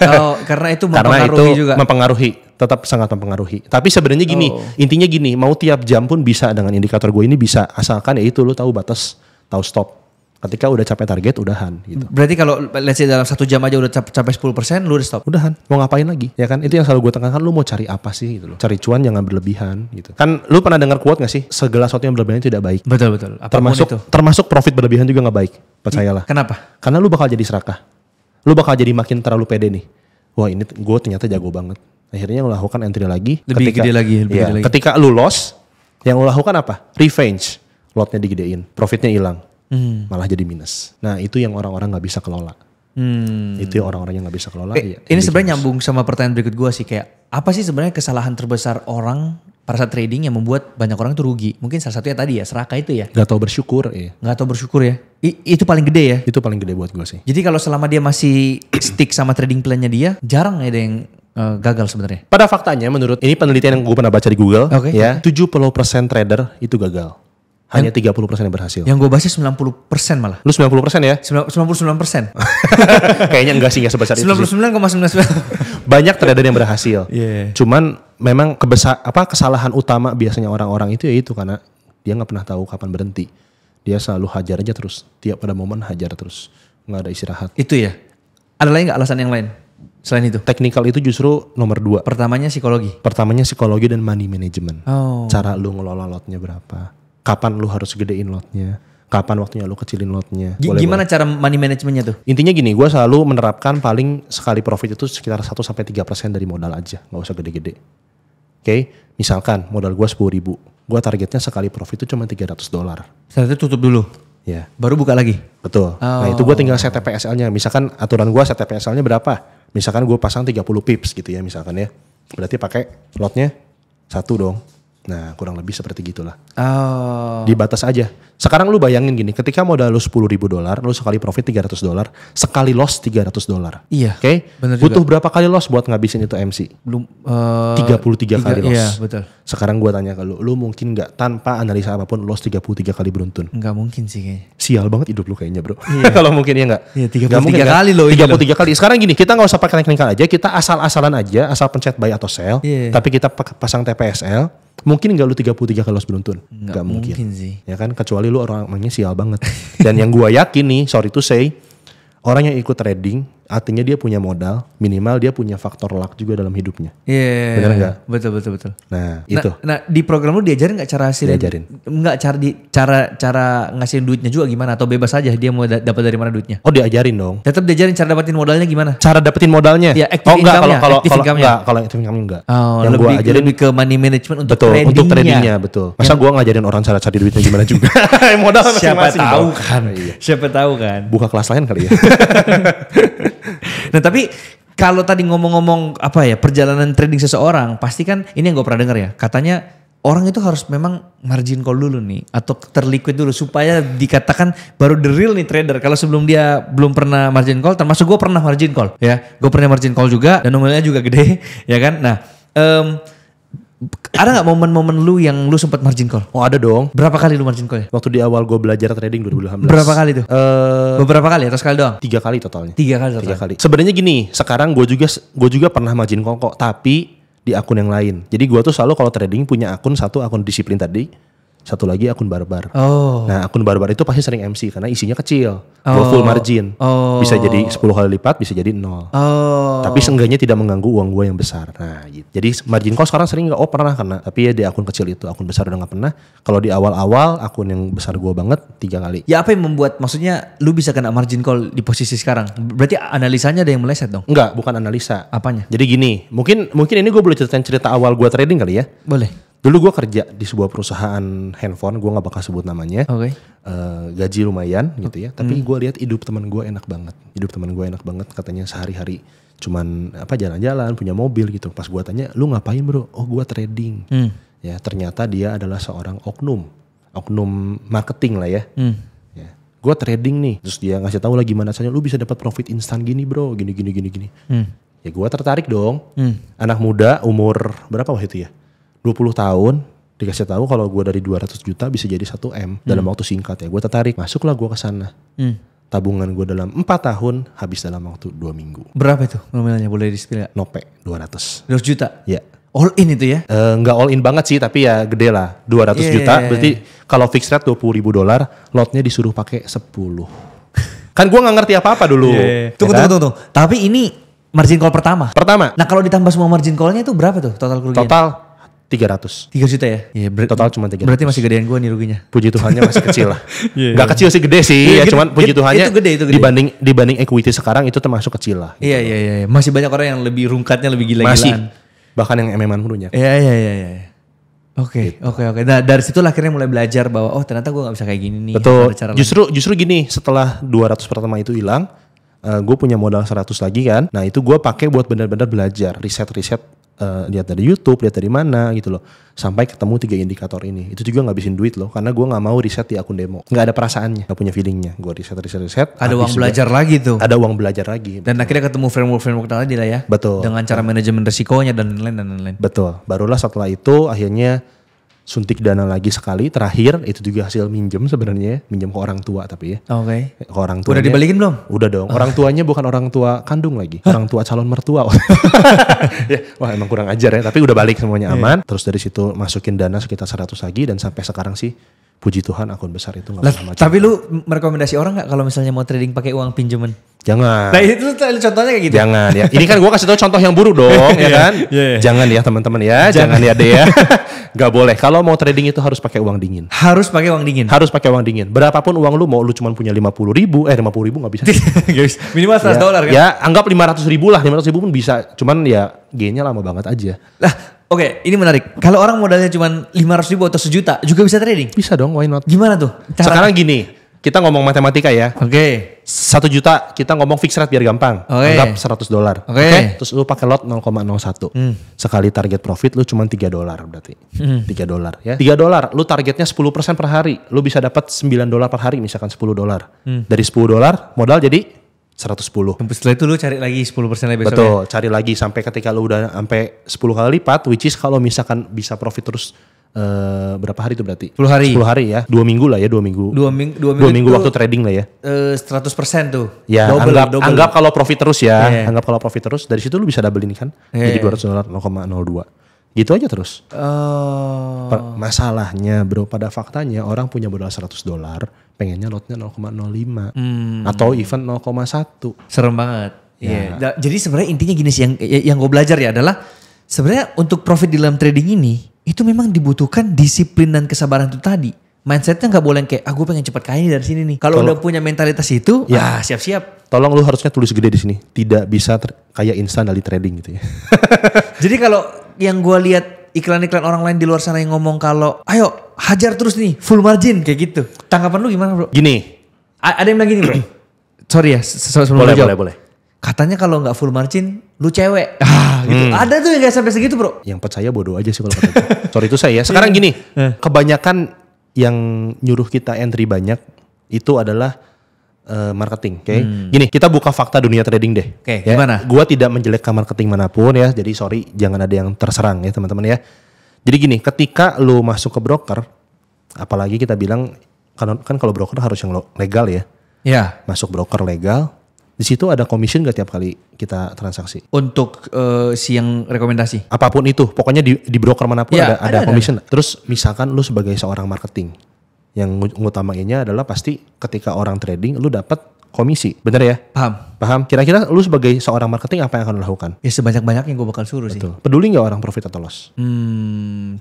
Speaker 1: Oh, karena itu mempengaruhi juga.
Speaker 2: Mempengaruhi, tetap sangat mempengaruhi. Tapi sebenarnya gini, intinya gini, mau tiap jam pun bisa dengan indikator gue ini bisa, asalkan ya itu lu tahu batas, tahu stop. Ketika udah capai target, udahan gitu.
Speaker 1: Berarti kalau let's say dalam 1 jam aja udah capai 10%, lu udah stop?
Speaker 2: Udahan, mau ngapain lagi? Ya kan, itu yang selalu gue tekankan, lu mau cari apa sih gitu loh. Cari cuan jangan berlebihan gitu. Kan lu pernah dengar quote gak sih? Segala sesuatu yang berlebihan tidak baik.
Speaker 1: Betul.
Speaker 2: Termasuk profit berlebihan juga gak baik. Percayalah.
Speaker 1: Kenapa?
Speaker 2: Karena lu bakal jadi serakah. Lu bakal jadi makin terlalu pede nih. Wah ini gue ternyata jago banget. Akhirnya lu lakukan entry lagi.
Speaker 1: Lebih gede lagi.
Speaker 2: Ketika lu loss, yang lu lakukan apa? Revenge. Lotnya digedein, profitnya hilang. Malah jadi minus. Nah itu yang orang-orang gak bisa kelola. Itu yang orang-orang yang gak bisa kelola.
Speaker 1: Ini sebenarnya nyambung sama pertanyaan berikut gue sih. Kayak apa sih sebenarnya kesalahan terbesar orang pada saat trading yang membuat banyak orang itu rugi? Mungkin salah satunya tadi ya, serakah itu ya.
Speaker 2: Gak tau bersyukur ya.
Speaker 1: Gak tau bersyukur ya. Itu paling gede ya.
Speaker 2: Itu paling gede buat gue sih.
Speaker 1: Jadi kalau selama dia masih stick sama trading plan-nya dia, jarang ada yang gagal sebenarnya.
Speaker 2: Pada faktanya menurut ini penelitian yang gue pernah baca di Google, ya 70% trader itu gagal. Hanya 30% yang berhasil.
Speaker 1: Yang gue bahasnya 90% malah.
Speaker 2: Lu 90% ya?
Speaker 1: 99%.
Speaker 2: Kayaknya enggak sih, enggak sebesar itu sih.
Speaker 1: 99,99.
Speaker 2: Banyak trader yang berhasil.
Speaker 1: Yeah.
Speaker 2: Cuman memang kesalahan utama biasanya orang-orang itu ya itu karena dia nggak pernah tahu kapan berhenti. Dia selalu hajar aja terus. Tiap pada momen hajar terus. Nggak ada istirahat.
Speaker 1: Itu ya? Ada lagi nggak alasan yang lain? Selain itu?
Speaker 2: Technical itu justru nomor 2.
Speaker 1: Pertamanya psikologi
Speaker 2: dan money management. Cara lu ngelola lotnya berapa. Kapan lu harus gedein lotnya, kapan waktunya lu kecilin lotnya.
Speaker 1: Gimana cara money managementnya tuh?
Speaker 2: Intinya gini, gue selalu menerapkan paling sekali profit itu sekitar 1-3% dari modal aja, gak usah gede-gede. Oke, misalkan modal gue 10.000, gue targetnya sekali profit itu cuma $300.
Speaker 1: Setelah itu tutup dulu?
Speaker 2: Ya.
Speaker 1: Baru buka lagi?
Speaker 2: Betul. Nah itu gue tinggal set TPSL-nya, misalkan aturan gue set TPSL-nya berapa? Misalkan gue pasang 30 pips gitu ya misalkan ya. Berarti pakai lotnya 1 dong. Nah kurang lebih seperti gitulah. Dibatas aja. Sekarang lu bayangin gini, ketika modal lu $10.000, lu sekali profit $300, sekali loss $300.
Speaker 1: Iya.
Speaker 2: Oke? Butuh berapa kali loss buat ngabisin itu MC?
Speaker 1: Belum
Speaker 2: 33 kali loss.
Speaker 1: Iya betul.
Speaker 2: Sekarang gue tanya ke lu mungkin gak tanpa analisa apapun loss 33 kali beruntun?
Speaker 1: Enggak mungkin sih kayaknya.
Speaker 2: Sial banget hidup lu kayaknya bro. Iya. Kalau mungkin ya enggak?
Speaker 1: Iya 33 kali loh.
Speaker 2: 33 kali. Sekarang gini, kita gak usah pakai teknikal aja, kita asal-asalan aja, asal pencet buy atau sell. Iya. Tapi kita pasang TPSL. Mungkin gak lu 33 kali loss beruntun? Gak mungkin
Speaker 1: sih.
Speaker 2: Ya kan, kecuali lu orangnya sial banget. Dan yang gue yakin nih, sorry to say, orang yang ikut trading, artinya dia punya modal, minimal dia punya faktor luck juga dalam hidupnya.
Speaker 1: Iya.
Speaker 2: Bener gak?
Speaker 1: Betul.
Speaker 2: Nah itu.
Speaker 1: Nah di program lu diajarin gak cara hasilin?
Speaker 2: Diajarin.
Speaker 1: Enggak, cara ngasihin duitnya juga gimana? Atau bebas aja dia mau dapat dari mana duitnya?
Speaker 2: Oh diajarin dong.
Speaker 1: Tetap diajarin cara dapetin modalnya gimana?
Speaker 2: Cara dapetin modalnya?
Speaker 1: Ya active income-nya.
Speaker 2: Kalau active income enggak.
Speaker 1: Oh, yang lebih ke money management untuk tradingnya.
Speaker 2: Untuk tradingnya, betul. Masa gue ngajarin orang cara cari duitnya gimana juga. Modal masing-masing.
Speaker 1: Siapa tahu kan.
Speaker 2: Buka kelas lain kali ya.
Speaker 1: Nah tapi kalau tadi ngomong-ngomong apa ya perjalanan trading seseorang, pasti kan ini yang gue pernah dengar ya, katanya orang itu harus memang margin call dulu nih atau terliquid dulu supaya dikatakan baru the real nih trader. Kalau sebelum dia belum pernah margin call, termasuk gue pernah margin call ya, gue pernah margin call juga dan nominalnya juga gede ya kan. Nah ada gak momen-momen lu yang lu sempat margin call?
Speaker 2: Oh ada dong.
Speaker 1: Berapa kali lu margin call ya?
Speaker 2: Waktu di awal gue belajar trading 2018.
Speaker 1: Berapa kali tuh? Beberapa kali atau sekali doang?
Speaker 2: 3 kali totalnya.
Speaker 1: 3 kali total.
Speaker 2: 3 kali. Sebenarnya gini, sekarang gue juga pernah margin call kok, tapi di akun yang lain. Jadi gue tuh selalu kalau trading punya akun disiplin tadi. Satu lagi akun barbar. Nah akun barbar itu pasti sering MC karena isinya kecil. Gue full margin. Bisa jadi 10 kali lipat, bisa jadi 0. Tapi seenggaknya tidak mengganggu uang gue yang besar. Nah gitu. Jadi margin call sekarang sering gak, pernah karena. Tapi ya di akun kecil itu, akun besar udah gak pernah. Kalau di awal-awal akun yang besar gue banget 3 kali.
Speaker 1: Ya apa yang membuat, maksudnya lu bisa kena margin call di posisi sekarang? Berarti analisanya ada yang meleset dong?
Speaker 2: Enggak, bukan analisa.
Speaker 1: Apanya?
Speaker 2: Jadi gini, mungkin ini gue boleh ceritain cerita awal gue trading kali ya.
Speaker 1: Boleh.
Speaker 2: Dulu gue kerja di sebuah perusahaan handphone, gue gak bakal sebut namanya.
Speaker 1: Oke.
Speaker 2: Gaji lumayan gitu ya. Tapi gue lihat hidup teman gue enak banget. Katanya sehari-hari cuman jalan-jalan, punya mobil gitu. Pas gue tanya, lu ngapain bro? Oh gue trading. Ya ternyata dia adalah seorang oknum marketing lah ya. Ya. Gue trading nih. Terus dia ngasih tahu lah gimana caranya lu bisa dapat profit instan gini bro, gini. Ya gue tertarik dong. Anak muda umur berapa waktu itu ya? 20 tahun dikasih tahu kalau gue dari 200 juta bisa jadi 1 M dalam waktu singkat ya. Gue tertarik, masuklah gue ke sana. Tabungan gue dalam 4 tahun habis dalam waktu 2 minggu.
Speaker 1: Berapa itu nominalnya, boleh di-spill gak?
Speaker 2: Nope, 200.
Speaker 1: 200 juta?
Speaker 2: Ya.
Speaker 1: All in itu ya?
Speaker 2: Nggak all in banget sih, tapi ya gede lah. 200 juta, berarti kalau fixed rate $20.000, lotnya disuruh pakai 10. Kan gue gak ngerti apa-apa dulu.
Speaker 1: Tunggu. Tapi ini margin call pertama?
Speaker 2: Pertama.
Speaker 1: Nah kalau ditambah semua margin callnya itu berapa tuh total kerugian?
Speaker 2: Total 300.
Speaker 1: 3 juta ya? Iya,
Speaker 2: Total cuma 300.
Speaker 1: Berarti masih gedean gue nih ruginya.
Speaker 2: Puji Tuhannya masih kecil lah. Gak kecil sih, gede sih. Ya cuman puji Tuhannya
Speaker 1: itu gede.
Speaker 2: dibanding equity sekarang itu termasuk kecil lah.
Speaker 1: Gitu. Iya. Masih banyak orang yang lebih rungkatnya lebih gila-gilaan.
Speaker 2: Masih. Bahkan yang MM-an punya.
Speaker 1: Iya. Oke. Nah dari situ akhirnya mulai belajar bahwa ternyata gue gak bisa kayak gini nih.
Speaker 2: Betul. Justru gini, setelah 200 pertama itu hilang, gue punya modal 100 lagi kan. Nah itu gue pakai buat benar-benar belajar, riset. Lihat dari YouTube, lihat dari mana gitu loh. Sampai ketemu 3 indikator ini. Itu juga ngabisin duit loh. Karena gue gak mau riset di akun demo. Gak ada perasaannya, gak punya feelingnya. Gue riset.
Speaker 1: Ada uang belajar lagi tuh.
Speaker 2: Ada uang belajar lagi.
Speaker 1: Dan akhirnya ketemu framework tadi lah ya.
Speaker 2: Betul.
Speaker 1: Dengan cara manajemen resikonya dan lain-lain.
Speaker 2: Betul. Barulah setelah itu akhirnya suntik dana lagi sekali. Terakhir itu juga hasil minjem sebenarnya. Minjem ke orang tua tapi ya.
Speaker 1: Oke.
Speaker 2: Ke orang tua.
Speaker 1: Udah dibalikin belum?
Speaker 2: Udah dong. Orang tuanya bukan orang tua kandung lagi. Orang tua calon mertua. Ya, wah emang kurang ajar ya. Tapi udah balik semuanya aman. Terus dari situ masukin dana sekitar 100 lagi. Dan sampai sekarang sih puji Tuhan akun besar itu gak pernah macam.
Speaker 1: Tapi lu merekomendasi orang gak kalau misalnya mau trading pakai uang pinjaman?
Speaker 2: Jangan.
Speaker 1: Nah itu contohnya kayak gitu.
Speaker 2: Jangan ya. Ini kan gue kasih tau contoh yang buruk dong ya kan. Jangan ya teman-teman ya. Jangan ya deh ya. Gak boleh. Kalau mau trading itu harus pakai uang dingin.
Speaker 1: Harus pakai uang dingin?
Speaker 2: Harus pakai uang dingin. Berapapun uang lu mau, lu cuma punya 50 ribu gak bisa.
Speaker 1: Minimal $100 kan?
Speaker 2: Ya anggap 500 ribu lah. 500 ribu pun bisa. Cuman ya gainnya lama banget aja.
Speaker 1: Lah oke, ini menarik. Kalau orang modalnya cuma 500 ribu atau 1 juta juga bisa trading?
Speaker 2: Bisa dong, why not?
Speaker 1: Gimana tuh?
Speaker 2: Sekarang gini, kita ngomong matematika ya.
Speaker 1: Oke.
Speaker 2: 1 juta kita ngomong fixed rate biar gampang. Anggap $100. Oke. Terus lu pakai lot 0,01. Sekali target profit lu cuma $3 berarti. $3 ya. $3 lu targetnya 10% per hari. Lu bisa dapat $9 per hari misalkan $10. Dari $10 modal jadi 110.
Speaker 1: Setelah itu lu cari lagi 10% lagi besok.
Speaker 2: Betul, cari lagi sampai ketika lu udah sampai 10 kali lipat, which is kalau misalkan bisa profit terus berapa hari itu berarti?
Speaker 1: 10 hari.
Speaker 2: 10 hari ya, 2 minggu lah ya, 2 minggu.
Speaker 1: 2
Speaker 2: minggu waktu trading lah ya.
Speaker 1: 100% tuh.
Speaker 2: Ya,
Speaker 1: double.
Speaker 2: anggap kalau profit terus ya. Anggap kalau profit terus, dari situ lu bisa doublein kan. Jadi $200 0,02. Gitu aja terus. Masalahnya bro, pada faktanya orang punya modal $100, pengennya lotnya 0,05 atau even 0,1.
Speaker 1: Serem banget. Iya. Jadi sebenarnya intinya gini sih yang gue belajar ya adalah sebenarnya untuk profit di dalam trading ini itu memang dibutuhkan disiplin dan kesabaran itu tadi. Mindsetnya nggak boleh kayak gue pengen cepat kaya dari sini nih. Kalau udah punya mentalitas itu, ya siap-siap.
Speaker 2: Tolong lu harusnya tulis gede di sini. Tidak bisa kaya instan dari trading gitu ya.
Speaker 1: Jadi kalau yang gue lihat iklan-iklan orang lain di luar sana yang ngomong kalau ayo hajar terus nih full margin kayak gitu. Tanggapan lu gimana bro?
Speaker 2: Gini.
Speaker 1: Ada yang bilang gini bro. Sorry ya
Speaker 2: boleh.
Speaker 1: Katanya kalau nggak full margin lu cewek. Gitu. Ada tuh yang gak sampai segitu bro.
Speaker 2: Yang percaya bodoh aja sih kalau kata itu. Sorry itu saya. Sekarang gini. Kebanyakan yang nyuruh kita entry banyak itu adalah marketing. Oke. Gini, kita buka fakta dunia trading deh.
Speaker 1: Oke,
Speaker 2: ya.
Speaker 1: gimana?
Speaker 2: Gua tidak menjelekkan marketing manapun ya. Jadi sorry jangan ada yang terserang ya teman-teman ya. Jadi gini, ketika lu masuk ke broker, apalagi kita bilang kan kalau broker harus yang legal ya.
Speaker 1: Ya.
Speaker 2: Masuk broker legal. Di situ ada commission gak tiap kali kita transaksi?
Speaker 1: Untuk si yang rekomendasi?
Speaker 2: Apapun itu, pokoknya di broker manapun
Speaker 1: ya,
Speaker 2: ada commission. Terus misalkan lu sebagai seorang marketing, yang ngutamainnya adalah pasti ketika orang trading lu dapat komisi, bener ya? Paham? Kira-kira lu sebagai seorang marketing apa yang akan lu lakukan?
Speaker 1: Ya sebanyak-banyaknya gue bakal suruh.
Speaker 2: Betul.
Speaker 1: Sih.
Speaker 2: Peduli gak orang profit atau loss?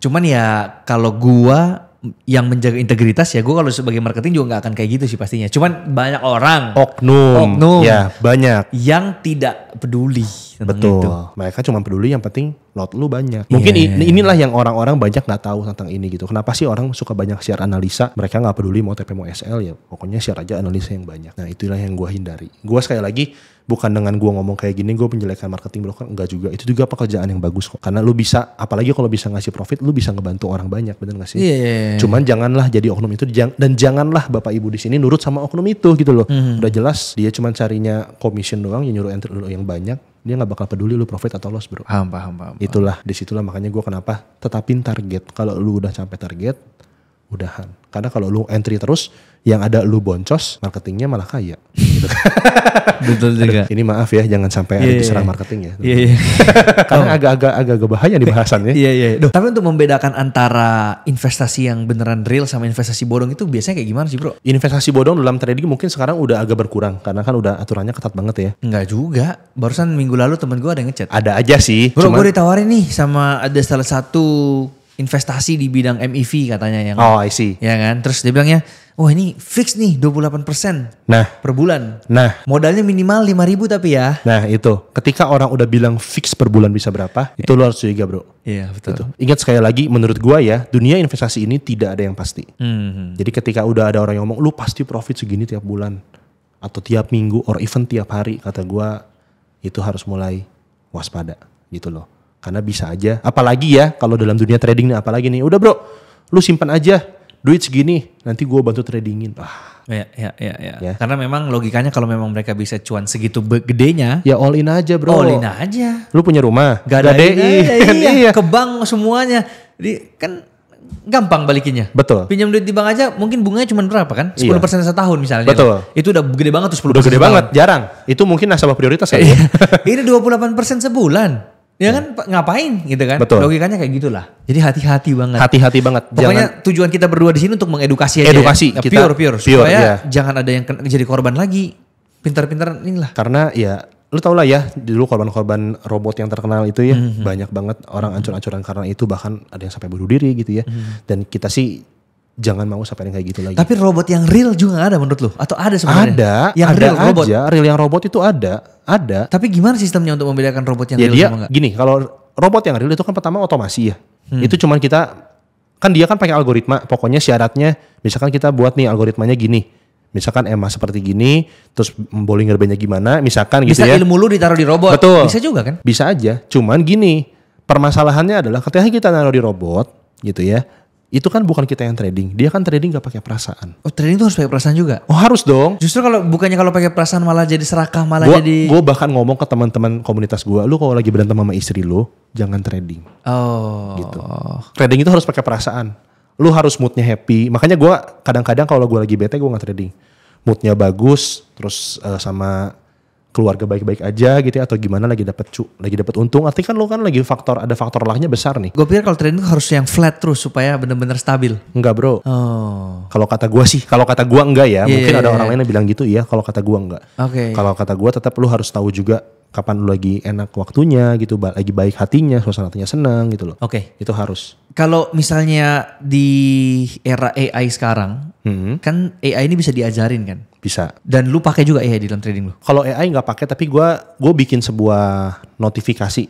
Speaker 1: Cuman ya kalau gue yang menjaga integritas ya gue kalau sebagai marketing juga gak akan kayak gitu sih pastinya. Cuman banyak orang.
Speaker 2: Oknum. Ya banyak.
Speaker 1: Yang tidak peduli tentang
Speaker 2: betul.
Speaker 1: itu.
Speaker 2: Mereka cuma peduli yang penting lot lu banyak. Mungkin inilah yang orang-orang banyak gak tahu tentang ini gitu. Kenapa sih orang suka banyak share analisa. Mereka gak peduli mau TP mau SL ya. Pokoknya share aja analisa yang banyak. Nah itulah yang gue hindari. Gue sekali lagi bukan dengan gue ngomong kayak gini gue menjelekan marketing broker, enggak juga. Itu juga pekerjaan yang bagus kok. Karena lu bisa, apalagi kalau bisa ngasih profit, lu bisa ngebantu orang banyak, bener gak sih? Cuman janganlah jadi oknum itu dan janganlah bapak ibu di sini nurut sama oknum itu gitu loh. Udah jelas dia cuma carinya commission doang, yang nyuruh entry yang banyak. dia nggak bakal peduli lu profit atau loss bro.
Speaker 1: Paham.
Speaker 2: Itulah disitulah makanya gue kenapa tetapin target. Kalau lu udah sampai target, udahan. Karena kalau lu entry terus, yang ada lu boncos, marketingnya malah kaya. Gitu.
Speaker 1: Betul juga.
Speaker 2: Ini maaf ya, jangan sampai ada diserang marketing ya.
Speaker 1: Iya.
Speaker 2: Karena agak bahaya nih bahasannya.
Speaker 1: Iya. Tapi untuk membedakan antara investasi yang beneran real sama investasi bodong itu biasanya kayak gimana sih bro?
Speaker 2: Investasi bodong dalam trading mungkin sekarang udah agak berkurang. Karena kan udah aturannya ketat banget ya.
Speaker 1: Enggak juga. Barusan minggu lalu temen gue ada yang ngechat.
Speaker 2: Ada aja sih.
Speaker 1: Bro, gue ditawarin nih sama ada salah satu investasi di bidang MEV katanya yang.
Speaker 2: Oh, I see.
Speaker 1: Ya kan? Terus dia bilangnya, wah ini fix nih 28% per bulan.
Speaker 2: Nah.
Speaker 1: Modalnya minimal 5.000 tapi ya.
Speaker 2: Nah itu. Ketika orang udah bilang fix per bulan bisa berapa, itu lo harus curiga bro.
Speaker 1: Iya betul.
Speaker 2: Gitu. Ingat sekali lagi menurut gua ya, dunia investasi ini tidak ada yang pasti. Jadi ketika udah ada orang yang ngomong, lu pasti profit segini tiap bulan. Atau tiap minggu, or even tiap hari. Kata gua, itu harus mulai waspada gitu loh. Karena bisa aja, apalagi ya kalau dalam dunia trading nih, apalagi nih, udah bro, lu simpan aja duit segini, nanti gue bantu tradingin.
Speaker 1: Ya. Karena memang logikanya kalau memang mereka bisa cuan segitu gedenya,
Speaker 2: ya all in aja bro.
Speaker 1: All in aja.
Speaker 2: Lu punya rumah,
Speaker 1: gadein. Iya. Ke bank semuanya, kan gampang balikinnya.
Speaker 2: Betul.
Speaker 1: Pinjam duit di bank aja mungkin bunganya cuma berapa kan? 10% setahun misalnya.
Speaker 2: Betul.
Speaker 1: Itu udah gede banget tuh 10%.
Speaker 2: Udah gede banget, jarang. Itu mungkin nasabah prioritas kali ya.
Speaker 1: Ini 28% sebulan. Ya kan ngapain gitu kan?
Speaker 2: Betul.
Speaker 1: Logikanya kayak gitulah. Jadi hati-hati banget.
Speaker 2: Hati-hati banget.
Speaker 1: Pokoknya tujuan kita berdua di sini untuk mengedukasi aja.
Speaker 2: Edukasi
Speaker 1: ya.
Speaker 2: kita
Speaker 1: Pure supaya jangan ada yang jadi korban lagi. Pintar-pintar inilah.
Speaker 2: Karena ya lu tau lah ya, dulu korban-korban robot yang terkenal itu ya, banyak banget orang ancur-ancuran karena itu, bahkan ada yang sampai bunuh diri gitu ya. Dan kita sih jangan mau sampai yang kayak gitu lagi.
Speaker 1: Tapi robot yang real juga ada menurut lu? Atau ada sebenarnya?
Speaker 2: Ada.
Speaker 1: Yang
Speaker 2: ada
Speaker 1: real
Speaker 2: aja,
Speaker 1: robot.
Speaker 2: Real yang robot itu ada. Ada.
Speaker 1: Tapi gimana sistemnya untuk membedakan robot yang
Speaker 2: ya
Speaker 1: real
Speaker 2: dia,
Speaker 1: sama enggak?
Speaker 2: Gini, kalau robot yang real itu kan pertama otomasi ya. Itu cuman kita, kan dia kan pakai algoritma. Pokoknya syaratnya, misalkan kita buat nih algoritmanya gini. Misalkan emas seperti gini, terus Bollinger Bandnya gimana, misalkan
Speaker 1: bisa
Speaker 2: gitu ya.
Speaker 1: Bisa ilmu lu ditaruh di robot.
Speaker 2: Betul.
Speaker 1: Bisa juga kan?
Speaker 2: Bisa aja. Cuman gini, permasalahannya adalah ketika kita naruh di robot gitu ya. Itu kan bukan kita yang trading. Dia kan trading gak pakai perasaan.
Speaker 1: Oh, trading tuh harus pakai perasaan juga?
Speaker 2: Oh, harus dong.
Speaker 1: Justru kalau pakai perasaan malah jadi serakah, malah jadi...
Speaker 2: Gue bahkan ngomong ke teman-teman komunitas gue, lu kalau lagi berantem sama istri lu, jangan trading.
Speaker 1: Oh.
Speaker 2: Gitu. Trading itu harus pakai perasaan. Lu harus moodnya happy. Makanya gue kadang-kadang kalau gue lagi bete, gue gak trading. Moodnya bagus, terus sama keluarga baik-baik aja gitu ya, atau gimana lagi dapat untung. Artinya kan lu kan lagi ada faktor lahnya besar nih.
Speaker 1: Gue pikir kalau trading harus yang flat terus supaya benar-benar stabil.
Speaker 2: Enggak bro.
Speaker 1: Oh.
Speaker 2: Kalau kata gue sih, kalau kata gue enggak ya. Mungkin ada orang lain yang bilang gitu ya. Kalau kata gue enggak.
Speaker 1: Oke.
Speaker 2: Kalau kata gue tetap lu harus tahu juga kapan lu lagi enak waktunya gitu, lagi baik hatinya, suasana hatinya senang gitu loh.
Speaker 1: Oke.
Speaker 2: Itu harus.
Speaker 1: Kalau misalnya di era AI sekarang, kan AI ini bisa diajarin kan?
Speaker 2: Bisa.
Speaker 1: Dan lu pakai juga AI di dalam trading lu?
Speaker 2: Kalau AI nggak pakai, tapi gue bikin sebuah notifikasi.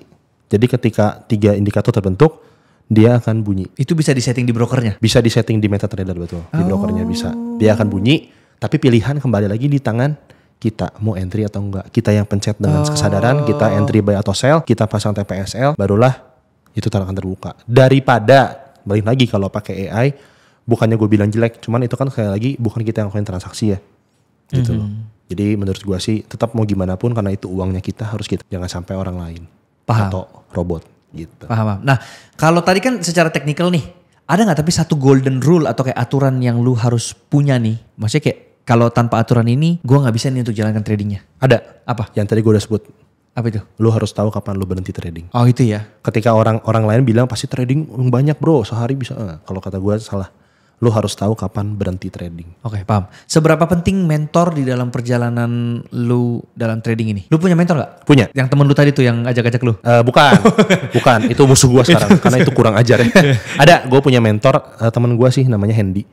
Speaker 2: Jadi ketika 3 indikator terbentuk, dia akan bunyi.
Speaker 1: Itu bisa disetting di brokernya?
Speaker 2: Bisa disetting di MetaTrader betul. Di brokernya bisa. Dia akan bunyi, tapi pilihan kembali lagi di tangan kita. Mau entry atau enggak. Kita yang pencet dengan kesadaran, kita entry buy atau sell, kita pasang TPSL, barulah itu akan terbuka. Daripada, balik lagi kalau pakai AI, bukannya gue bilang jelek, cuman itu kan sekali lagi bukan kita yang ngelakuin transaksi ya. Gitu loh. Jadi menurut gue sih tetap mau gimana pun karena itu uangnya kita, harus kita, jangan sampai orang lain.
Speaker 1: Paham.
Speaker 2: Atau robot gitu.
Speaker 1: Paham. Nah kalau tadi kan secara teknikal nih, ada gak tapi satu golden rule atau kayak aturan yang lu harus punya nih? Maksudnya kayak kalau tanpa aturan ini gue gak bisa nih untuk jalankan tradingnya.
Speaker 2: Ada.
Speaker 1: Apa?
Speaker 2: Yang tadi gue udah sebut.
Speaker 1: Apa itu?
Speaker 2: Lu harus tahu kapan lu berhenti trading.
Speaker 1: Oh itu ya.
Speaker 2: Ketika orang lain bilang pasti trading banyak bro, sehari bisa. Kalau kata gue salah. Lu harus tahu kapan berhenti trading. Oke,
Speaker 1: paham. Seberapa penting mentor di dalam perjalanan lu dalam trading ini? Lu punya mentor gak?
Speaker 2: Punya.
Speaker 1: Yang temen lu tadi tuh yang ajak-ajak lu?
Speaker 2: Bukan. Bukan. Itu musuh gue sekarang. Karena itu kurang ajar ya. Ada. Gue punya mentor. Temen gue sih namanya Hendy.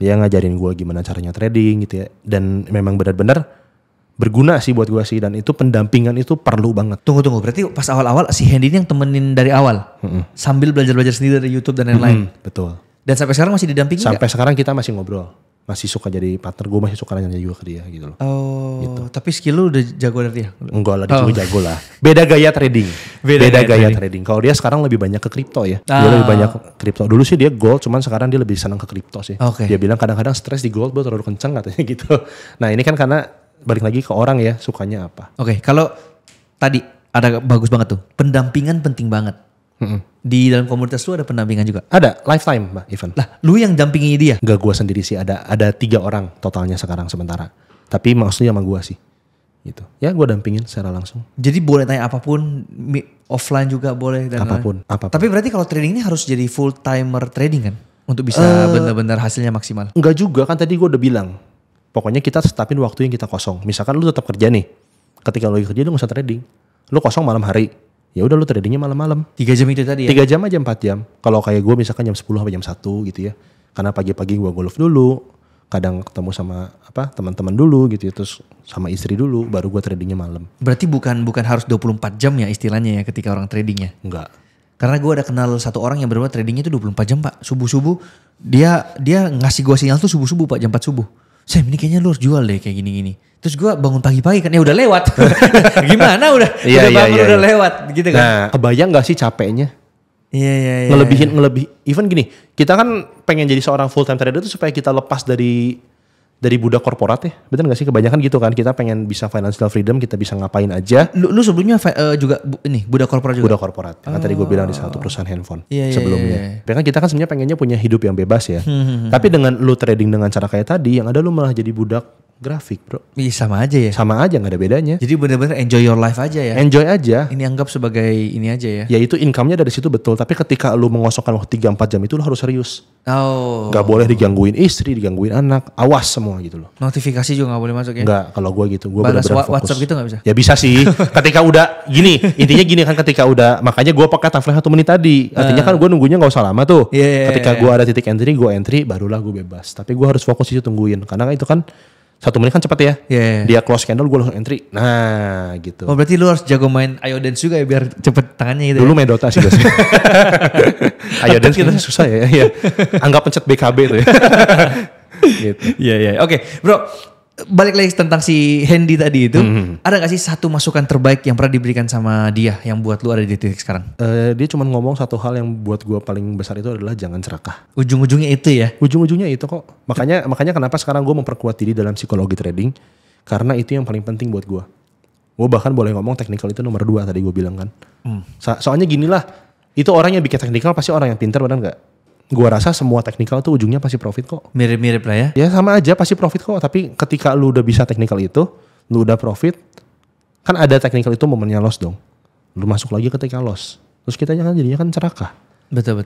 Speaker 2: Dia ngajarin gue gimana caranya trading gitu ya. Dan memang benar-benar berguna sih buat gue sih. Dan itu pendampingan itu perlu banget.
Speaker 1: Tunggu. Berarti pas awal-awal si Hendy ini yang temenin dari awal? Sambil belajar-belajar sendiri dari YouTube dan lain-lain?
Speaker 2: Betul.
Speaker 1: Dan sampai sekarang masih didampingi
Speaker 2: Sampai sekarang kita masih ngobrol. Masih suka jadi partner. Gue masih suka nanya juga ke dia gitu loh.
Speaker 1: Oh gitu. Tapi skill lu udah jago dari dia?
Speaker 2: Enggak lah, dia juga jago lah. Beda gaya trading. Beda gaya trading. Kalau dia sekarang lebih banyak ke kripto ya. Dia lebih banyak kripto. Dulu sih dia gold, cuman sekarang dia lebih senang ke kripto sih. Dia bilang kadang-kadang stres di gold, terlalu kenceng katanya gitu. Nah ini kan karena balik lagi ke orang ya, sukanya apa.
Speaker 1: Kalau tadi ada bagus banget tuh. Pendampingan penting banget. Di dalam komunitas lu ada pendampingan juga?
Speaker 2: Ada, lifetime Mbak Ivan.
Speaker 1: Lah, lu yang dampingi dia?
Speaker 2: Gak gue sendiri sih, ada 3 orang totalnya sekarang sementara. Tapi maksudnya sama gue sih. Gitu. Ya gue dampingin secara langsung.
Speaker 1: Jadi boleh tanya apapun, offline juga boleh dan
Speaker 2: apapun.
Speaker 1: Tapi berarti kalau trading ini harus jadi full timer trading kan? Untuk bisa benar-benar hasilnya maksimal.
Speaker 2: Enggak juga, kan tadi gue udah bilang. Pokoknya kita setapin waktu yang kita kosong. Misalkan lu tetap kerja nih. Ketika lu lagi kerja lu gak usah trading. Lu kosong malam hari. Ya udah lu tradingnya malam-malam.
Speaker 1: 3 jam itu tadi ya?
Speaker 2: 3 jam aja 4 jam. Kalau kayak gue misalkan jam 10 sampai jam 1 gitu ya. Karena pagi-pagi gue golf dulu. Kadang ketemu sama teman-teman dulu gitu ya. Terus sama istri dulu baru gue tradingnya malam.
Speaker 1: Berarti bukan harus 24 jam ya istilahnya ya ketika orang tradingnya?
Speaker 2: Enggak.
Speaker 1: Karena gue ada kenal satu orang yang benar-benar tradingnya itu 24 jam pak. Subuh-subuh dia ngasih gue sinyal tuh subuh-subuh pak, jam 4 subuh. Sam ini kayaknya lu harus jual deh kayak gini-gini. Terus gue bangun pagi-pagi kan ya udah lewat. Gimana udah bangun udah lewat gitu kan.
Speaker 2: Nah kebayang gak sih capeknya?
Speaker 1: Iya.
Speaker 2: Ngelebihin. Even gini, kita kan pengen jadi seorang full time trader itu supaya kita lepas dari budak korporat ya. Betul gak sih? Kebanyakan gitu kan. Kita pengen bisa financial freedom, kita bisa ngapain aja.
Speaker 1: Lu sebelumnya juga budak korporat juga?
Speaker 2: Budak korporat. Kan tadi gue bilang di satu perusahaan handphone sebelumnya.
Speaker 1: Iya.
Speaker 2: Kan kita kan sebenarnya pengennya punya hidup yang bebas ya. Tapi dengan lu trading dengan cara kayak tadi, yang ada lu malah jadi budak grafik bro.
Speaker 1: Iya sama aja ya?
Speaker 2: Sama aja, gak ada bedanya.
Speaker 1: Jadi benar-benar enjoy your life aja ya?
Speaker 2: Enjoy aja.
Speaker 1: Ini anggap sebagai ini aja ya?
Speaker 2: Ya itu income-nya dari situ betul. Tapi ketika lu mengosongkan waktu 3-4 jam itu lu harus serius.
Speaker 1: Oh.
Speaker 2: Gak boleh digangguin istri, digangguin anak. Awas semua gitu loh.
Speaker 1: Notifikasi juga gak boleh masuk ya?
Speaker 2: Enggak, kalau gue gitu. Gue
Speaker 1: balas
Speaker 2: benar-benar fokus.
Speaker 1: WhatsApp gitu gak bisa?
Speaker 2: Ya bisa sih. Ketika udah gini, intinya gini kan ketika udah, makanya gue pakai time frame 1 menit tadi. Artinya kan gue nunggunya gak usah lama tuh. Ketika gue ada titik entry, gue entry, barulah gue bebas. Tapi gue harus fokus itu tungguin. Karena itu kan 1 menit kan cepat ya. Dia close candle, gue langsung entry. Nah gitu.
Speaker 1: Oh berarti lu harus jago main Ayo Dance juga ya biar cepet tangannya gitu.
Speaker 2: Dulu main Dota sih gue sih. Ayo Dance kita susah ya. Anggap pencet BKB tuh ya. Gitu.
Speaker 1: Iya. Oke bro, balik lagi tentang si Hendy tadi itu. Ada gak sih satu masukan terbaik yang pernah diberikan sama dia yang buat lu ada di titik sekarang?
Speaker 2: Dia cuma ngomong satu hal yang buat gue paling besar itu adalah jangan serakah.
Speaker 1: Ujung-ujungnya itu ya?
Speaker 2: Ujung-ujungnya itu kok. Makanya kenapa sekarang gue memperkuat diri dalam psikologi trading. Karena itu yang paling penting buat gue. Gue bahkan boleh ngomong technical itu nomor 2 tadi gue bilang kan. Soalnya ginilah. Itu orang yang bikin technical pasti orang yang pintar, benar gak? Gua rasa semua technical tuh ujungnya pasti profit kok.
Speaker 1: Mirip-mirip lah ya.
Speaker 2: Ya sama aja pasti profit kok. Tapi ketika lu udah bisa technical itu, lu udah profit, kan ada technical itu momennya loss dong. Lu masuk lagi ketika loss. Terus kita jadinya kan cerakah.
Speaker 1: Betul.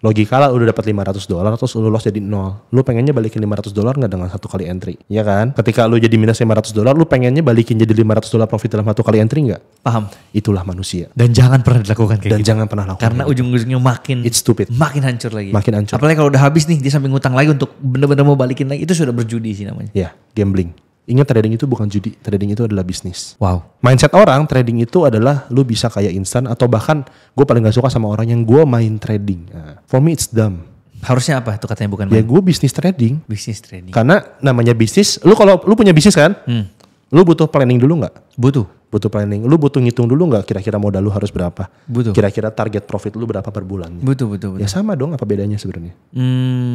Speaker 2: Logika lah udah dapat $500 terus lu loss jadi 0. Lu pengennya balikin $500 gak dengan 1 kali entry? Iya kan? Ketika lu jadi minus $500, lu pengennya balikin jadi $500 profit dalam 1 kali entry gak?
Speaker 1: Paham.
Speaker 2: Itulah manusia.
Speaker 1: Dan jangan pernah dilakukan kayak gitu.
Speaker 2: Jangan pernah lakukan.
Speaker 1: Karena ujung-ujungnya
Speaker 2: it's stupid.
Speaker 1: Makin hancur lagi.
Speaker 2: Makin hancur.
Speaker 1: Apalagi kalau udah habis nih dia sampai ngutang lagi untuk bener-bener mau balikin lagi. Itu sudah berjudi sih namanya.
Speaker 2: Ya, gambling. Ingat trading itu bukan judi, trading itu adalah bisnis.
Speaker 1: Wow.
Speaker 2: Mindset orang trading itu adalah lu bisa kaya instan atau bahkan gue paling gak suka sama orang yang gue main trading. Nah, for me it's dumb.
Speaker 1: Harusnya apa itu katanya bukan main?
Speaker 2: Ya gue bisnis trading.
Speaker 1: Bisnis trading.
Speaker 2: Karena namanya bisnis, lu kalau lu punya bisnis kan, lu butuh planning dulu gak? Butuh planning. Lu butuh ngitung dulu gak kira-kira modal lu harus berapa?
Speaker 1: Butuh.
Speaker 2: Kira-kira target profit lu berapa per bulan?
Speaker 1: Butuh.
Speaker 2: Ya sama dong, apa bedanya sebenarnya?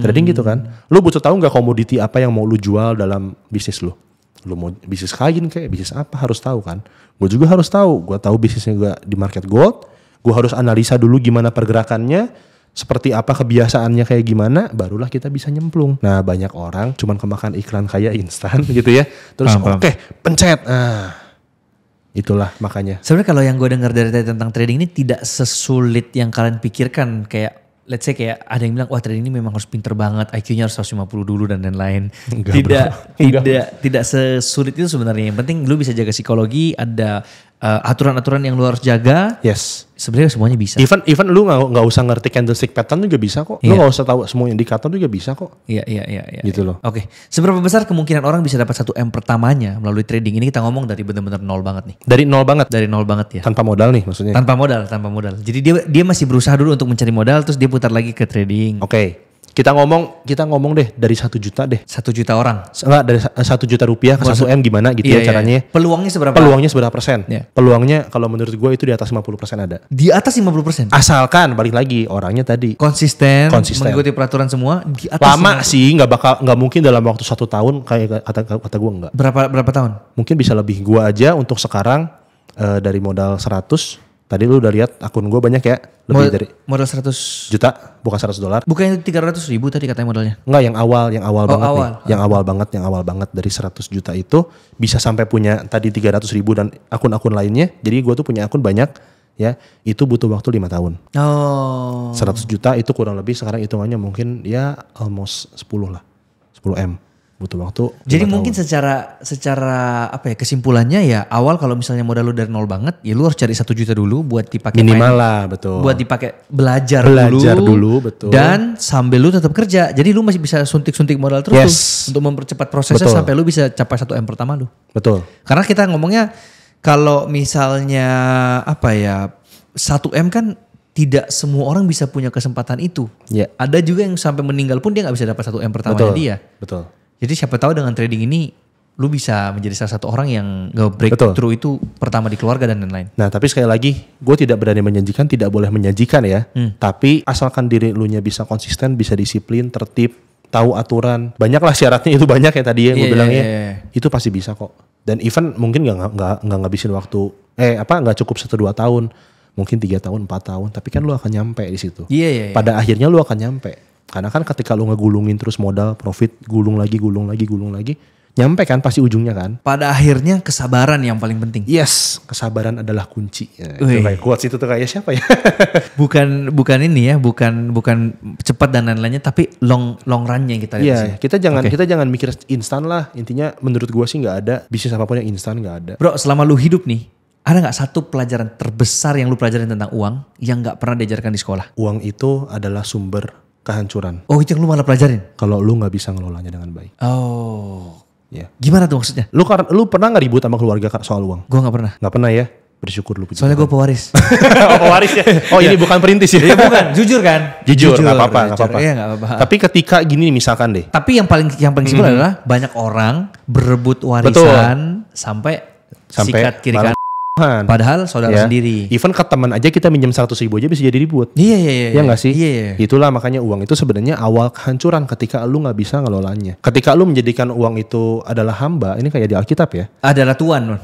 Speaker 2: Trading gitu kan. Lu butuh tahu gak komoditi apa yang mau lu jual dalam bisnis lu? Lu mau bisnis kain kayak bisnis apa harus tahu kan. Gue juga harus tahu. Gue tahu bisnisnya gue di market gold. Gue harus analisa dulu gimana pergerakannya, seperti apa kebiasaannya kayak gimana, barulah kita bisa nyemplung. Nah banyak orang cuman kemakan iklan kayak instan gitu ya. Terus oke, pencet. Nah itulah makanya.
Speaker 1: Sebenarnya kalau yang gue dengar dari tentang trading ini tidak sesulit yang kalian pikirkan. Kayak let's say kayak ada yang bilang wah trading ini memang harus pinter banget, IQ-nya harus 150 dulu dan lain-lain. Tidak sesulit itu sebenarnya. Yang penting lu bisa jaga psikologi, ada aturan-aturan yang lu harus jaga.
Speaker 2: Yes.
Speaker 1: Sebenarnya semuanya bisa.
Speaker 2: Even lu nggak usah ngerti candlestick pattern juga bisa kok. Lu nggak usah tahu semua indikator juga bisa kok.
Speaker 1: Iya.
Speaker 2: Gitu loh.
Speaker 1: Oke. Seberapa besar kemungkinan orang bisa dapat 1M pertamanya melalui trading? Ini kita ngomong dari benar-benar nol banget nih.
Speaker 2: Dari nol banget
Speaker 1: ya.
Speaker 2: Tanpa modal nih maksudnya.
Speaker 1: Tanpa modal. Jadi dia masih berusaha dulu untuk mencari modal, terus dia putar lagi ke trading.
Speaker 2: Oke. Kita ngomong deh dari 1 juta deh.
Speaker 1: 1 juta orang.
Speaker 2: Enggak, dari 1 juta rupiah ke 1M gimana gitu ya caranya.
Speaker 1: Peluangnya seberapa?
Speaker 2: Peluangnya seberapa persen?
Speaker 1: Iya.
Speaker 2: Peluangnya kalau menurut gue itu di atas 50% ada.
Speaker 1: Di atas 50%?
Speaker 2: Asalkan balik lagi orangnya tadi.
Speaker 1: Konsisten. Mengikuti peraturan semua. Di atas
Speaker 2: lama 50%. Sih nggak mungkin dalam waktu 1 tahun kayak kata gue enggak.
Speaker 1: Berapa tahun?
Speaker 2: Mungkin bisa lebih. Gue aja untuk sekarang dari modal 100. Tadi lu udah lihat akun gue banyak ya, lebih dari
Speaker 1: modal 100
Speaker 2: juta, bukan $100.
Speaker 1: Bukannya 300.000 tadi katanya modalnya?
Speaker 2: Enggak, yang awal banget
Speaker 1: awal.
Speaker 2: nih. Yang awal banget dari 100 juta itu bisa sampai punya tadi 300.000 dan akun-akun lainnya. Jadi gue tuh punya akun banyak ya, itu butuh waktu 5 tahun. 100 juta itu kurang lebih sekarang hitungannya mungkin ya almost 10 lah. 10 M. Butuh waktu.
Speaker 1: Jadi mungkin secara apa ya, kesimpulannya ya awal kalau misalnya modal lu dari nol banget, ya lu harus cari 1 juta dulu buat dipakai
Speaker 2: minimal lah, betul.
Speaker 1: Buat dipakai belajar
Speaker 2: dulu, betul.
Speaker 1: Dan sambil lu tetap kerja. Jadi lu masih bisa suntik-suntik modal terus tuh, untuk mempercepat prosesnya sampai lu bisa capai 1 M pertama lu. Betul. Karena kita ngomongnya kalau misalnya apa ya, 1 M kan tidak semua orang bisa punya kesempatan itu. Yeah. Ada juga yang sampai meninggal pun dia gak bisa dapat 1 M pertamanya dia. Betul. Jadi siapa tahu dengan trading ini lu bisa menjadi salah satu orang yang breakthrough itu pertama di keluarga dan lain-lain. Nah
Speaker 2: tapi sekali lagi gue tidak berani menjanjikan, tidak boleh menjanjikan ya. Tapi asalkan diri lu nya bisa konsisten, bisa disiplin, tertib, tahu aturan. Banyaklah syaratnya itu banyak ya tadi ya gue bilangnya. Itu pasti bisa kok. Dan even mungkin gak ngabisin waktu, gak cukup 1-2 tahun. Mungkin 3 tahun, 4 tahun. Tapi kan lu akan nyampe di situ. Pada akhirnya lu akan nyampe. Karena kan ketika lu ngegulungin terus modal, profit, gulung lagi, nyampe kan pasti ujungnya kan.
Speaker 1: Pada akhirnya kesabaran yang paling penting.
Speaker 2: Yes, kesabaran adalah kunci. Ya, itu kayak quotes itu tuh kayak siapa ya?
Speaker 1: bukan ini ya, bukan cepat dan lain-lainnya, tapi long run-nya yang kita lihat.
Speaker 2: Iya, kita jangan mikir instan lah. Intinya menurut gua sih nggak ada bisnis apapun yang instan, nggak ada.
Speaker 1: Bro, selama lu hidup nih, ada nggak satu pelajaran terbesar yang lu pelajarin tentang uang yang nggak pernah diajarkan di sekolah?
Speaker 2: Uang itu adalah sumber kehancuran.
Speaker 1: Oh, itu yang lu malah pelajarin?
Speaker 2: Kalau lu gak bisa ngelolanya dengan baik.
Speaker 1: Oh. Ya. Gimana tuh maksudnya?
Speaker 2: Lu pernah gak ribut sama keluarga soal uang?
Speaker 1: Gue gak pernah.
Speaker 2: Gak pernah ya? Bersyukur lu.
Speaker 1: Soalnya gue pewaris.
Speaker 2: Pewaris ya? Oh ini bukan perintis ya?
Speaker 1: Iya bukan, jujur kan?
Speaker 2: Jujur, gak apa-apa.
Speaker 1: Iya gak apa-apa.
Speaker 2: Tapi ketika gini misalkan deh.
Speaker 1: Tapi yang paling simpel adalah banyak orang berebut warisan sampai sikat kiri kanan. Padahal saudara sendiri.
Speaker 2: Even ke teman aja kita minjem 100.000 aja bisa jadi ribut.
Speaker 1: Iya.
Speaker 2: Iya gak sih?
Speaker 1: Iya.
Speaker 2: Itulah makanya uang itu sebenarnya awal kehancuran ketika lu gak bisa ngelolanya. Ketika lu menjadikan uang itu adalah hamba, ini kayak di Alkitab ya.
Speaker 1: Adalah Tuhan.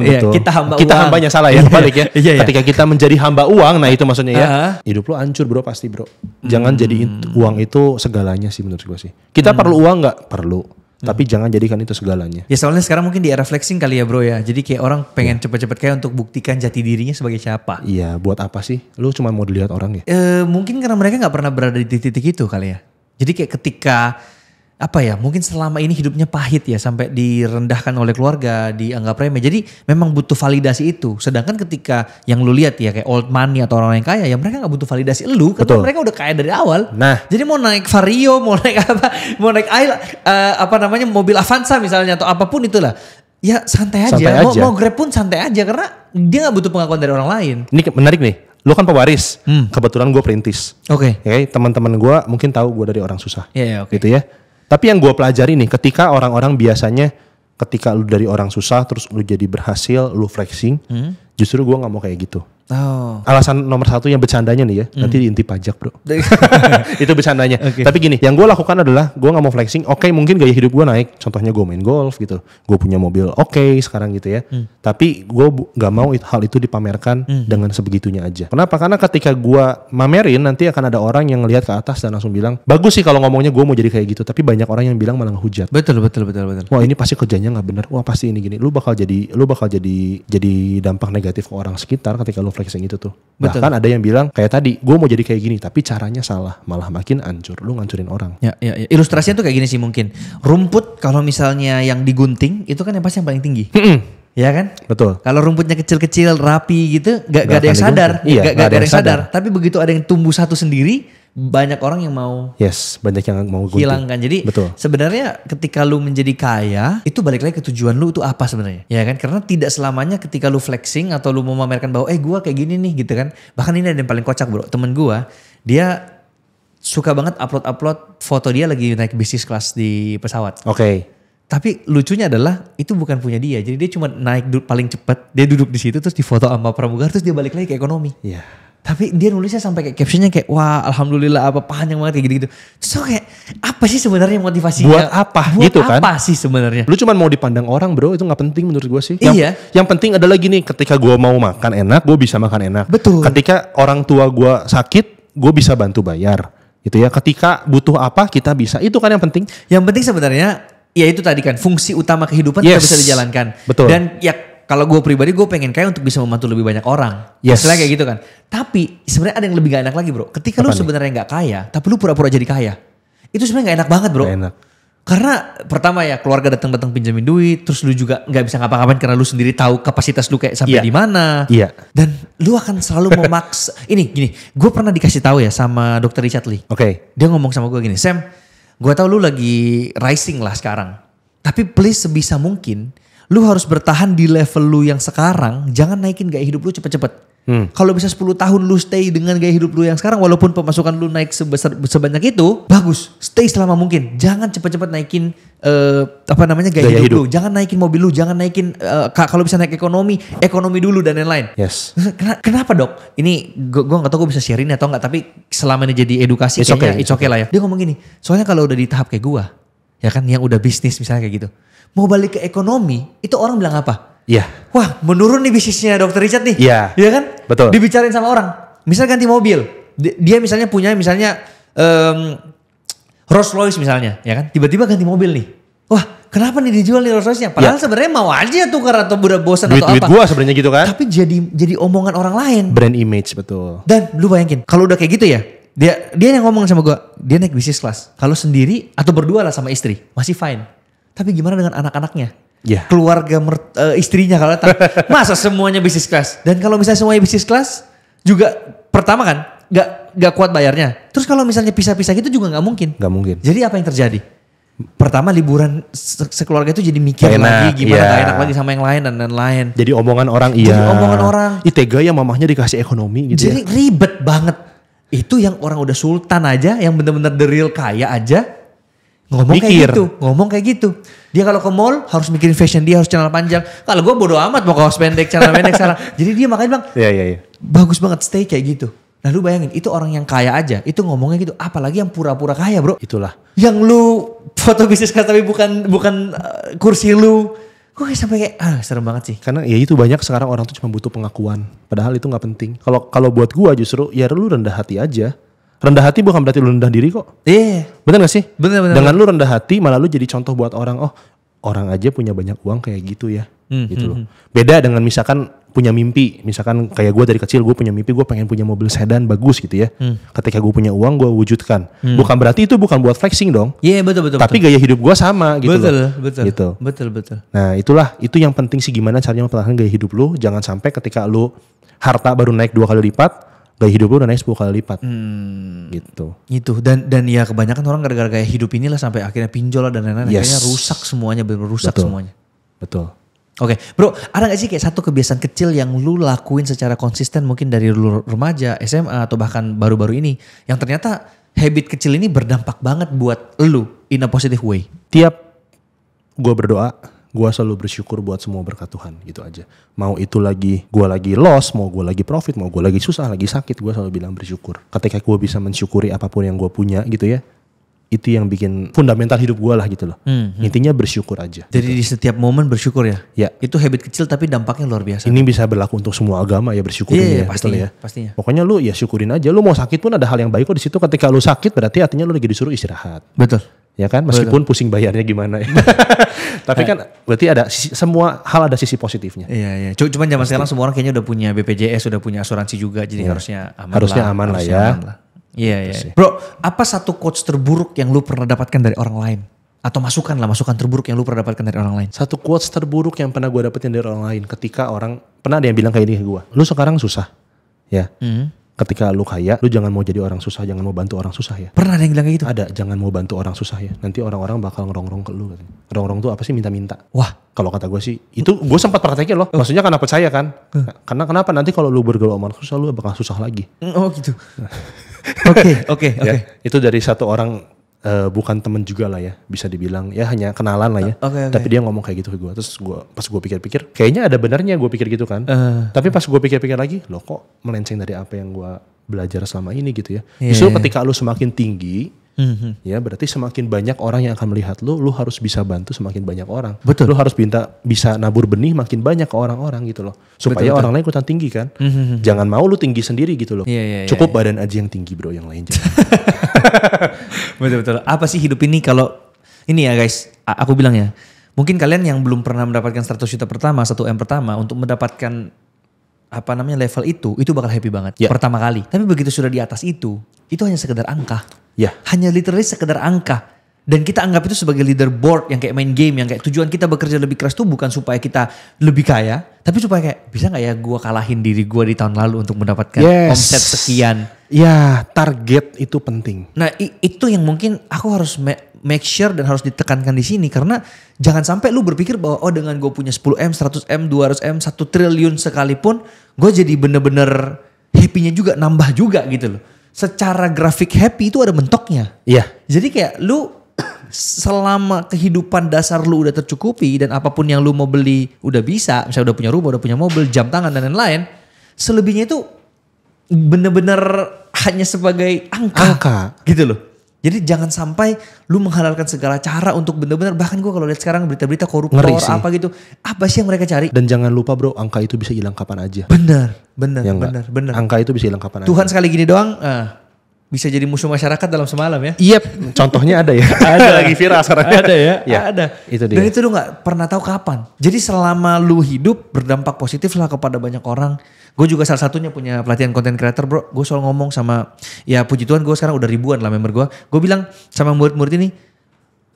Speaker 2: Betul.
Speaker 1: Kita hamba
Speaker 2: kita
Speaker 1: uang.
Speaker 2: Hambanya salah ya, balik ya. Ketika kita menjadi hamba uang, nah itu maksudnya ya. Hidup lu hancur bro, pasti bro. Jangan jadiin uang itu segalanya sih menurut gue sih. Kita perlu uang gak? Perlu. Tapi jangan jadikan itu segalanya.
Speaker 1: Ya soalnya sekarang mungkin di era flexing kali ya bro ya. Jadi kayak orang pengen cepet-cepet kayak untuk buktikan jati dirinya sebagai siapa.
Speaker 2: Iya, buat apa sih? Lu cuma mau dilihat orang ya?
Speaker 1: Mungkin karena mereka gak pernah berada di titik itu kali ya. Jadi kayak ketika mungkin selama ini hidupnya pahit ya sampai direndahkan oleh keluarga, dianggap remeh. Jadi memang butuh validasi itu. Sedangkan ketika yang lu lihat ya kayak old money atau orang yang kaya ya mereka gak butuh validasi lu karena mereka udah kaya dari awal. Nah, jadi mau naik Vario, mau naik mobil Avanza misalnya atau apapun itulah. Ya santai aja. Mau Grab pun santai aja karena dia gak butuh pengakuan dari orang lain.
Speaker 2: Ini menarik nih. Lu kan pewaris. Kebetulan gue perintis.
Speaker 1: Oke.
Speaker 2: Teman-teman gue mungkin tahu gue dari orang susah.
Speaker 1: Iya, oke.
Speaker 2: Gitu ya. Tapi yang gue pelajari nih, ketika orang-orang biasanya ketika lu dari orang susah terus lu jadi berhasil, lu flexing, justru gue gak mau kayak gitu. Oh. Alasan nomor 1 yang bercandanya nih ya, nanti diintip pajak bro. Itu bercandanya. Okay. Tapi gini, yang gue lakukan adalah gue gak mau flexing. Oke, mungkin gaya hidup gue naik. Contohnya gue main golf gitu. Gue punya mobil sekarang gitu ya. Tapi gue gak mau hal itu dipamerkan dengan sebegitunya aja. Kenapa? Karena ketika gue mamerin nanti akan ada orang yang ngelihat ke atas dan langsung bilang, bagus sih kalau ngomongnya gue mau jadi kayak gitu. Tapi banyak orang yang bilang malah ngehujat. Betul. Wah ini pasti kerjanya gak bener. Wah pasti ini gini. Lu bakal jadi dampak negatif ke orang sekitar ketika lu flexing itu tuh. Betul. Bahkan ada yang bilang kayak tadi, gue mau jadi kayak gini tapi caranya salah, malah makin hancur. Lu ngancurin orang. Ya.
Speaker 1: Ilustrasinya tuh kayak gini sih mungkin. Rumput kalau misalnya yang digunting itu kan yang pasti yang paling tinggi. Ya kan? Betul. Kalau rumputnya kecil-kecil rapi gitu, gak ada yang sadar. Gak ada yang sadar. Tapi begitu ada yang tumbuh satu sendiri, banyak orang yang mau
Speaker 2: banyak yang mau gunting.
Speaker 1: Hilangkan. Jadi sebenarnya ketika lu menjadi kaya itu balik lagi ke tujuan lu itu apa sebenarnya, ya kan? Karena tidak selamanya ketika lu flexing atau lu mau memamerkan bahwa gua kayak gini nih gitu kan. Bahkan ini ada yang paling kocak bro, temen gua dia suka banget upload foto dia lagi naik bisnis kelas di pesawat.
Speaker 2: Oke.
Speaker 1: Tapi lucunya adalah itu bukan punya dia. Jadi dia cuma naik paling cepat, dia duduk di situ terus difoto sama pramugari terus dia balik lagi ke ekonomi.
Speaker 2: Iya.
Speaker 1: Tapi dia nulisnya sampai kayak captionnya kayak wah alhamdulillah apa panjang banget kayak gitu-gitu. So kayak apa sih sebenarnya motivasinya?
Speaker 2: Buat apa
Speaker 1: Buat
Speaker 2: gitu kan?
Speaker 1: apa sih sebenarnya?
Speaker 2: Lu cuma mau dipandang orang bro, itu gak penting menurut gue sih.
Speaker 1: Iya.
Speaker 2: Yang penting adalah gini, ketika gue mau makan enak, gue bisa makan enak.
Speaker 1: Betul.
Speaker 2: Ketika orang tua gue sakit, gue bisa bantu bayar. Gitu ya, ketika butuh apa kita bisa, itu kan yang penting.
Speaker 1: Yang penting sebenarnya ya itu tadi kan fungsi utama kehidupan
Speaker 2: Yes.
Speaker 1: tidak bisa dijalankan.
Speaker 2: Betul.
Speaker 1: Dan ya kalau gue pribadi gue pengen kaya untuk bisa membantu lebih banyak orang.
Speaker 2: Yes.
Speaker 1: Istilahnya kayak gitu kan. Tapi sebenarnya ada yang lebih gak enak lagi bro. Ketika lu sebenarnya gak kaya tapi lu pura-pura jadi kaya. Itu sebenarnya gak enak banget bro.
Speaker 2: Gak enak.
Speaker 1: Karena pertama ya keluarga datang pinjamin duit. Terus lu juga gak bisa ngapa-ngapain karena lu sendiri tahu kapasitas lu kayak sampai
Speaker 2: Iya.
Speaker 1: di mana.
Speaker 2: Iya.
Speaker 1: Dan lu akan selalu memaksa. Ini gini, gue pernah dikasih tahu ya sama Dr. Richard Lee.
Speaker 2: Oke.
Speaker 1: Dia ngomong sama gue gini, Sam, gue tahu lu lagi rising lah sekarang. Tapi please sebisa mungkin, lu harus bertahan di level lu yang sekarang. Jangan naikin gaya hidup lu cepet-cepet. Kalau bisa 10 tahun lu stay dengan gaya hidup lu yang sekarang, walaupun pemasukan lu naik sebanyak itu, bagus. Stay selama mungkin. Jangan cepet-cepet naikin gaya hidup lu. Jangan naikin mobil lu, jangan naikin kalau bisa naik ekonomi dulu dan lain-lain.
Speaker 2: Yes.
Speaker 1: Kenapa dok? Ini gue gak tau gue bisa share ini atau enggak, tapi selama ini jadi edukasi
Speaker 2: It's
Speaker 1: kayaknya
Speaker 2: okay.
Speaker 1: it's okay lah ya. Dia ngomong gini, soalnya kalau udah di tahap kayak gue, ya kan yang udah bisnis misalnya kayak gitu, mau balik ke ekonomi, itu orang bilang apa?
Speaker 2: Iya.
Speaker 1: Wah menurun nih bisnisnya Dr. Richard nih.
Speaker 2: Iya.
Speaker 1: Iya kan?
Speaker 2: Betul.
Speaker 1: Dibicarain sama orang. Misal ganti mobil. Dia misalnya punya Rolls Royce misalnya. Ya kan? Tiba-tiba ganti mobil nih. Wah kenapa nih dijual nih Rolls Royce-nya? Padahal sebenarnya mau aja tukar atau udah bosan atau
Speaker 2: Duit
Speaker 1: apa.
Speaker 2: gua sebenarnya gitu kan.
Speaker 1: Tapi jadi omongan orang lain.
Speaker 2: Brand image betul.
Speaker 1: Dan lu bayangin kalau udah kayak gitu ya. Dia yang ngomong sama gue. Dia naik bisnis kelas. Kalau sendiri atau berdua lah sama istri. Masih fine. Tapi gimana dengan anak-anaknya?
Speaker 2: Iya.
Speaker 1: Keluarga istrinya kalau datang. Masa semuanya bisnis kelas? Dan kalau misalnya semuanya bisnis kelas juga pertama kan gak kuat bayarnya. Terus kalau misalnya pisah-pisah gitu juga gak mungkin.
Speaker 2: Gak mungkin.
Speaker 1: Jadi apa yang terjadi? Pertama liburan sekeluarga itu jadi mikir
Speaker 2: Gak enak,
Speaker 1: lagi gimana
Speaker 2: iya.
Speaker 1: gak enak lagi sama yang lain dan lain-lain.
Speaker 2: Jadi omongan orang iya.
Speaker 1: Jadi omongan orang.
Speaker 2: Tega ya mamahnya dikasih ekonomi gitu
Speaker 1: Jadi
Speaker 2: ya.
Speaker 1: ribet banget. Itu yang orang udah sultan aja, yang bener-bener the real kaya aja. Ngomong kayak gitu. Dia kalau ke mall harus mikirin fashion, dia harus celana panjang. Kalau gue bodo amat mau kaos pendek, celana pendek sekarang. Jadi dia makanya bilang,
Speaker 2: Iya.
Speaker 1: bagus banget stay kayak gitu. Nah lu bayangin, itu orang yang kaya aja, itu ngomongnya gitu. Apalagi yang pura-pura kaya bro.
Speaker 2: Itulah.
Speaker 1: Yang lu foto bisnis kelas tapi bukan kursi lu. Gue kayak sampai kayak, serem banget sih.
Speaker 2: Karena ya itu banyak sekarang orang tuh cuma butuh pengakuan. Padahal itu gak penting. Kalau buat gua justru ya lu rendah hati aja. Rendah hati bukan berarti lu rendah diri kok.
Speaker 1: Iya.
Speaker 2: Bener gak sih?
Speaker 1: Bener.
Speaker 2: Dengan lu rendah hati malah lu jadi contoh buat orang. Oh orang aja punya banyak uang kayak gitu ya. Gitu loh. Beda dengan misalkan punya mimpi. Misalkan kayak gue dari kecil gue punya mimpi. Gue pengen punya mobil sedan bagus gitu ya. Ketika gue punya uang gue wujudkan. Bukan berarti itu bukan buat flexing dong.
Speaker 1: Iya betul.
Speaker 2: Tapi gaya hidup gue sama gitu loh.
Speaker 1: Betul.
Speaker 2: Gitu.
Speaker 1: Betul.
Speaker 2: Nah itu yang penting sih gimana caranya mempertahankan gaya hidup lu. Jangan sampai ketika lu harta baru naik 2 kali lipat. Gaya hidup lu udah naik 10 kali lipat. Gitu.
Speaker 1: Itu dan ya kebanyakan orang gara-gara gaya hidup inilah sampai akhirnya pinjol lah dan lain-lain.
Speaker 2: Yes.
Speaker 1: Akhirnya rusak semuanya, bener-bener rusak
Speaker 2: Betul.
Speaker 1: semuanya.
Speaker 2: Betul.
Speaker 1: Oke, bro, ada gak sih kayak satu kebiasaan kecil yang lu lakuin secara konsisten mungkin dari lu remaja, SMA atau bahkan baru-baru ini yang ternyata habit kecil ini berdampak banget buat lu in a positive way?
Speaker 2: Tiap gue berdoa, gue selalu bersyukur buat semua berkat Tuhan gitu aja. Mau itu gue lagi loss, mau gue lagi profit, mau gue lagi susah, lagi sakit, gue selalu bilang bersyukur. Ketika gue bisa mensyukuri apapun yang gue punya gitu ya, itu yang bikin fundamental hidup gue lah gitu loh. Intinya bersyukur aja.
Speaker 1: Jadi di setiap momen bersyukur ya?
Speaker 2: Ya.
Speaker 1: Itu habit kecil tapi dampaknya luar biasa.
Speaker 2: Ini bisa berlaku untuk semua agama ya bersyukur
Speaker 1: Iya,
Speaker 2: ya.
Speaker 1: pastinya,
Speaker 2: Betul ya.
Speaker 1: pastinya.
Speaker 2: Pokoknya lu ya syukurin aja. Lu mau sakit pun ada hal yang baik kok di situ. Ketika lu sakit berarti artinya lu lagi disuruh istirahat.
Speaker 1: Betul.
Speaker 2: Ya kan, meskipun pusing bayarnya gimana ya. Tapi kan berarti ada semua hal ada sisi positifnya.
Speaker 1: Iya. Cuman zaman sekarang semua orang kayaknya udah punya BPJS, udah punya asuransi juga, jadi harusnya aman
Speaker 2: Harusnya
Speaker 1: lah.
Speaker 2: aman lah
Speaker 1: Harusnya
Speaker 2: ya.
Speaker 1: aman lah. Iya. Bro, apa satu quotes terburuk yang lu pernah dapatkan dari orang lain? Atau masukan terburuk yang lu pernah dapatkan dari orang lain?
Speaker 2: Satu quotes terburuk yang pernah gue dapetin dari orang lain. Ketika pernah ada yang bilang kayak ini ke gue. Lu sekarang susah. Ya. Ketika lu kaya, lu jangan mau jadi orang susah, jangan mau bantu orang susah ya.
Speaker 1: Pernah ada yang bilang kayak gitu?
Speaker 2: Ada, jangan mau bantu orang susah ya. Nanti orang-orang bakal ngerongrong ke lu. Ngerongrong tuh apa sih, minta-minta.
Speaker 1: Wah.
Speaker 2: Kalau kata gue sih, itu gue sempat praktekin loh. Maksudnya karena percaya kan. Karena kenapa nanti kalau lu bergaul sama orang susah, lu bakal susah lagi.
Speaker 1: Oh gitu. Oke.
Speaker 2: Ya, itu dari satu orang bukan temen juga lah ya, bisa dibilang ya hanya kenalan lah ya. Tapi dia ngomong kayak gitu ke gue. Terus pas gue pikir-pikir, kayaknya ada benarnya gue pikir gitu kan. Tapi pas gue pikir-pikir lagi, loh kok melenceng dari apa yang gue belajar selama ini gitu ya. Justru ketika lu semakin tinggi, ya berarti semakin banyak orang yang akan melihat lu harus bisa bantu semakin banyak orang.
Speaker 1: Betul.
Speaker 2: Lu harus bisa nabur benih makin banyak ke orang-orang gitu loh. Supaya orang lain ikutan tinggi kan. Jangan mau lu tinggi sendiri gitu loh. Cukup badan aja yang tinggi bro, yang lain jangan.
Speaker 1: Betul-betul. Apa sih hidup ini kalau, ini ya guys, aku bilang ya. Mungkin kalian yang belum pernah mendapatkan 100 juta pertama, 1M pertama, untuk mendapatkan level itu bakal happy banget. Pertama kali. Tapi begitu sudah di atas itu hanya sekedar angka. Hanya literally sekedar angka. Dan kita anggap itu sebagai leaderboard yang kayak main game, yang kayak tujuan kita bekerja lebih keras tuh bukan supaya kita lebih kaya, tapi supaya kayak bisa gak ya gue kalahin diri gue di tahun lalu untuk mendapatkan omset sekian.
Speaker 2: Ya, target itu penting.
Speaker 1: Nah itu yang mungkin aku harus make sure dan harus ditekankan di sini, karena jangan sampai lu berpikir bahwa dengan gue punya 10M, 100M, 200M, 1 triliun sekalipun gue jadi bener-bener happy-nya juga, nambah juga gitu loh. Secara grafik happy itu ada mentoknya. Jadi kayak lu selama kehidupan dasar lu udah tercukupi dan apapun yang lu mau beli udah bisa, misalnya udah punya rumah, udah punya mobil, jam tangan dan lain-lain, selebihnya itu bener-bener hanya sebagai angka. Gitu loh. Jadi jangan sampai lu menghalalkan segala cara untuk bener-bener, bahkan gue kalau lihat sekarang berita-berita koruptor apa gitu, apa sih yang mereka cari?
Speaker 2: Dan jangan lupa bro, angka itu bisa hilang kapan aja.
Speaker 1: Bener.
Speaker 2: Angka itu bisa hilang kapan aja.
Speaker 1: Tuhan sekali gini doang, bisa jadi musuh masyarakat dalam semalam ya.
Speaker 2: Contohnya ada ya.
Speaker 1: Ada lagi viral sekarang. Ada ya.
Speaker 2: Ada. Itu dia.
Speaker 1: Dan itu lu gak pernah tahu kapan. Jadi selama lu hidup berdampak positif lah kepada banyak orang. Gue juga salah satunya punya pelatihan content creator bro. Gue selalu ngomong sama, ya puji Tuhan gue sekarang udah ribuan lah member gue. Gue bilang sama murid-murid ini,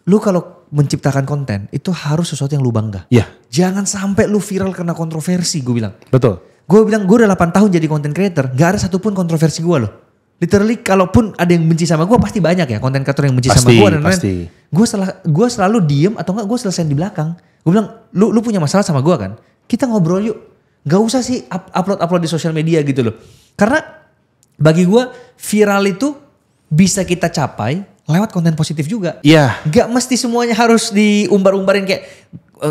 Speaker 1: lu kalau menciptakan konten itu harus sesuatu yang lu bangga. Jangan sampai lu viral karena kontroversi, gue bilang.
Speaker 2: Betul.
Speaker 1: Gue bilang gue udah 8 tahun jadi content creator, gak ada satupun kontroversi gue loh. Literally kalaupun ada yang benci sama gue pasti banyak ya content creator yang benci sama gue dan lain-lain. Gue selalu diem atau enggak gue selesain di belakang. Gue bilang lu punya masalah sama gue kan? Kita ngobrol yuk. Gak usah sih upload di sosial media gitu loh. Karena bagi gue viral itu bisa kita capai lewat konten positif juga. Gak mesti semuanya harus diumbar-umbarin kayak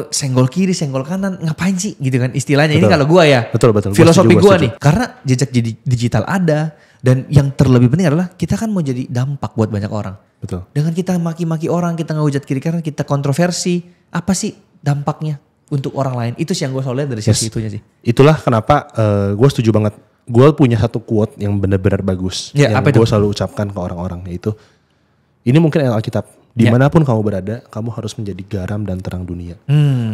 Speaker 1: senggol kiri, senggol kanan, ngapain sih gitu kan istilahnya. Betul. Ini kalau gue ya.
Speaker 2: Betul.
Speaker 1: Filosofi gue nih. Karena jejak digital ada. Dan yang terlebih penting adalah kita kan mau jadi dampak buat banyak orang.
Speaker 2: Betul.
Speaker 1: Dengan kita maki-maki orang, kita ngehujat kiri kanan, kita kontroversi. Apa sih dampaknya untuk orang lain? Itu sih yang gue selalu lihat dari sisi itunya sih. Itulah
Speaker 2: kenapa gue setuju banget. Gue punya satu quote yang benar-benar bagus. Yang gue selalu ucapkan ke orang-orang. Yaitu, ini mungkin Alkitab. Dimanapun kamu berada, kamu harus menjadi garam dan terang dunia.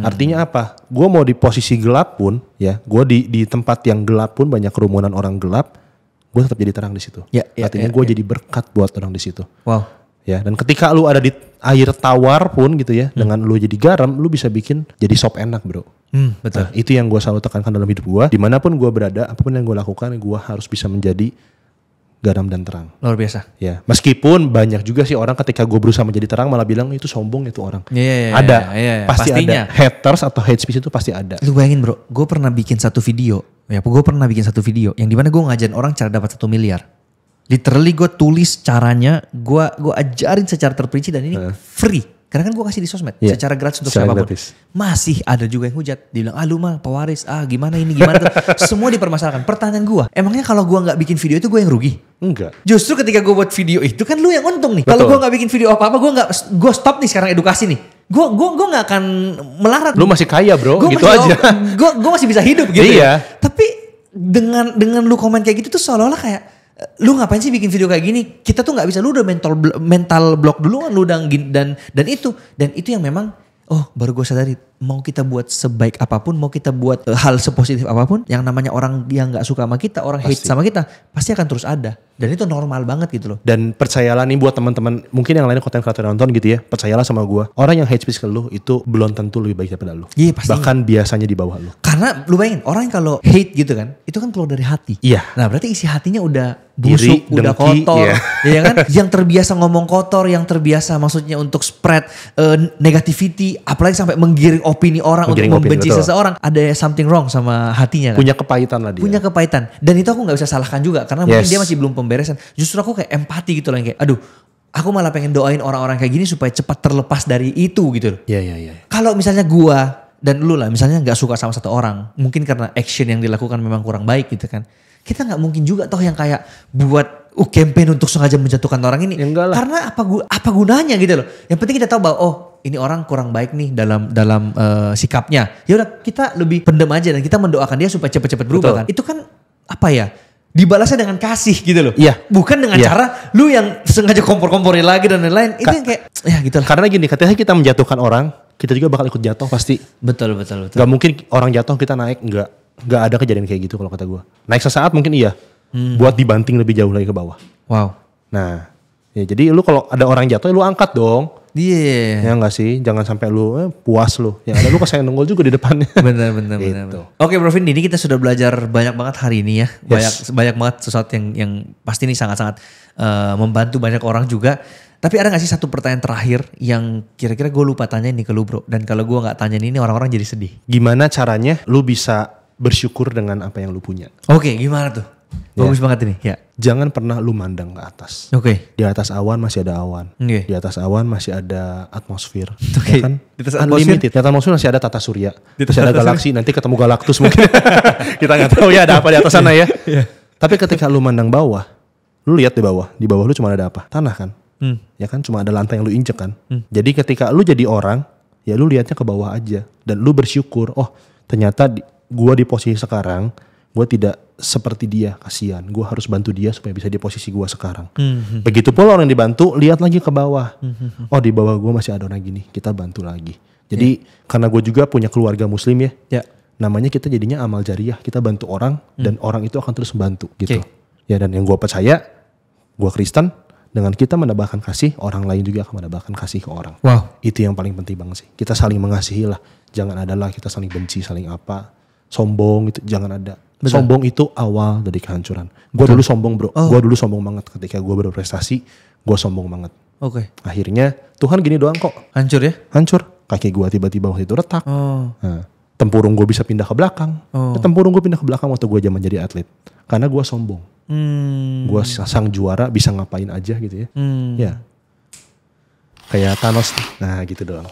Speaker 2: Artinya apa? Gue mau di posisi gelap pun, ya, gue di tempat yang gelap pun banyak kerumunan orang gelap, gue tetap jadi terang di situ. Artinya gue jadi berkat buat orang di situ.
Speaker 1: Wow.
Speaker 2: Ya, dan ketika lu ada di air tawar pun gitu ya, dengan lu jadi garam, lu bisa bikin jadi sop enak bro.
Speaker 1: Betul.
Speaker 2: Nah, itu yang gue selalu tekankan dalam hidup gue. Dimanapun gue berada, apapun yang gue lakukan, gue harus bisa menjadi garam dan terang.
Speaker 1: Luar biasa.
Speaker 2: Ya, meskipun banyak juga sih orang ketika gue berusaha menjadi terang malah bilang itu sombong itu orang. Ada, pasti
Speaker 1: pastinya.
Speaker 2: ada. Haters atau hate speech itu pasti ada.
Speaker 1: Lu bayangin bro, gue pernah bikin satu video yang dimana gue ngajarin orang cara dapat 1 miliar. Literally gue tulis caranya, gue ajarin secara terperinci dan ini free. Karena kan gue kasih di sosmed secara gratis untuk siapapun. Masih ada juga yang hujat. Dia bilang, lu mah pewaris, gimana ini, gimana tuh. Semua dipermasalahkan. Pertanyaan gue, emangnya kalau gue gak bikin video itu gue yang rugi?
Speaker 2: Enggak.
Speaker 1: Justru ketika gue buat video itu kan lu yang untung nih. Kalau gue gak bikin video apa-apa, gue stop nih sekarang edukasi nih. Gue gak akan melarat.
Speaker 2: Lu masih kaya bro, gitu aja.
Speaker 1: Gue masih bisa hidup gitu ya. Tapi dengan lu komen kayak gitu tuh seolah-olah kayak, lu ngapain sih bikin video kayak gini? Kita tuh nggak bisa. Lu udah mental block dulu kan lu dan itu yang memang baru gue sadari, mau kita buat sebaik apapun, mau kita buat hal sepositif apapun, yang namanya orang yang nggak suka sama kita, orang hate sama kita, pasti akan terus ada. Dan itu normal banget gitu loh.
Speaker 2: Dan percayalah nih buat teman-teman, mungkin yang lainnya konten kreator nonton gitu ya, percayalah sama gue, orang yang hate speech ke lu itu belum tentu lebih baik daripada lu.
Speaker 1: Iya pasti.
Speaker 2: Bahkan biasanya di bawah lu.
Speaker 1: Karena lu bayangin, orang yang kalau hate gitu kan, itu kan keluar dari hati.
Speaker 2: Iya.
Speaker 1: Nah berarti isi hatinya udah busuk, udah kotor, ya kan? Yang terbiasa ngomong kotor, yang terbiasa maksudnya untuk spread negativity, apalagi sampai menggiring opini orang untuk membenci seseorang, ada something wrong sama hatinya kan?
Speaker 2: Punya kepahitan lah dia.
Speaker 1: Punya kepahitan. Dan itu aku gak bisa salahkan juga, karena mungkin dia masih belum pemberesan. Justru aku kayak empati gitu lah, kayak aduh, Aku malah pengen doain orang-orang kayak gini supaya cepat terlepas dari itu gitu loh.
Speaker 2: Iya.
Speaker 1: Kalau misalnya gua dan lu lah misalnya gak suka sama satu orang. Mungkin karena action yang dilakukan memang kurang baik gitu kan. Kita gak mungkin juga toh yang kayak buat campaign untuk sengaja menjatuhkan orang ini.
Speaker 2: Ya enggak lah.
Speaker 1: Karena apa gunanya gitu loh. Yang penting kita tahu bahwa ini orang kurang baik nih dalam sikapnya. Ya udah kita lebih pendem aja dan kita mendoakan dia supaya cepat-cepat berubah. Betul. Kan. Itu kan apa ya? Dibalasnya dengan kasih gitu loh.
Speaker 2: Iya.
Speaker 1: Bukan dengan cara lu yang sengaja kompor-komporin lagi dan lain-lain. Itu yang kayak ya gitu lah.
Speaker 2: Karena gini, ketika kita menjatuhkan orang, kita juga bakal ikut jatuh pasti.
Speaker 1: Betul.
Speaker 2: Gak mungkin orang jatuh kita naik, gak ada kejadian kayak gitu kalau kata gue. Naik sesaat mungkin iya. Buat dibanting lebih jauh lagi ke bawah.
Speaker 1: Wow.
Speaker 2: Nah, ya jadi lu kalau ada orang jatuh lu angkat dong.
Speaker 1: Iya.
Speaker 2: Ya enggak sih, jangan sampai lu puas lu. Yang ada lu kasih nunggul juga di depannya.
Speaker 1: Benar.
Speaker 2: Gitu.
Speaker 1: Oke Bro Vin, ini kita sudah belajar banyak banget hari ini ya. Banyak banget sesuatu yang pasti ini sangat-sangat membantu banyak orang juga. Tapi ada gak sih satu pertanyaan terakhir yang kira-kira gue lupa tanya nih ke lu bro. Dan kalau gue gak tanya ini orang-orang jadi sedih.
Speaker 2: Gimana caranya lu bisa bersyukur dengan apa yang lu punya?
Speaker 1: Oke, gimana tuh? Bagus banget ini ya.
Speaker 2: Jangan pernah lu mandang ke atas.
Speaker 1: Oke.
Speaker 2: Di atas awan masih ada awan.
Speaker 1: Okay.
Speaker 2: Di atas awan masih ada atmosfer.
Speaker 1: Okay.
Speaker 2: Ya kan?
Speaker 1: Di atas
Speaker 2: Unlimited. Di atas atmosfer masih ada tata surya. Masih ada galaksi. Nanti ketemu Galactus mungkin. Kita gak tahu ya ada apa di atas sana ya. Yeah. Tapi ketika lu mandang bawah, lu lihat di bawah. Di bawah lu cuma ada apa? Tanah kan? Ya kan? Cuma ada lantai yang lu injek kan? Jadi ketika lu jadi orang, ya lu lihatnya ke bawah aja. Dan lu bersyukur, oh ternyata gua di posisi sekarang, gue tidak seperti dia, kasihan. Gue harus bantu dia supaya bisa di posisi gue sekarang. Begitu pula orang yang dibantu, lihat lagi ke bawah. Oh di bawah gue masih ada orang gini, kita bantu lagi. Jadi karena gue juga punya keluarga muslim ya. Namanya kita jadinya amal jariah. Kita bantu orang dan orang itu akan terus membantu gitu. Ya dan yang gue percaya, gue Kristen, dengan kita menambahkan kasih, orang lain juga akan menambahkan kasih ke orang.
Speaker 1: Wow.
Speaker 2: Itu yang paling penting banget sih. Kita saling mengasihi lah. Jangan adalah kita saling benci, saling apa. Sombong itu jangan ada. Betul. Sombong itu awal dari kehancuran. Gue dulu sombong bro. Gue dulu sombong banget ketika gue berprestasi. Gue sombong banget.
Speaker 1: Oke.
Speaker 2: Akhirnya Tuhan gini doang kok.
Speaker 1: Hancur ya?
Speaker 2: Hancur. Kaki gue tiba-tiba waktu itu retak. Nah, tempurung gue bisa pindah ke belakang. Tempurung gue pindah ke belakang waktu gue zaman jadi atlet. Karena gue sombong. Gue sang juara bisa ngapain aja gitu ya. Ya. Kayak Thanos. Nah gitu doang.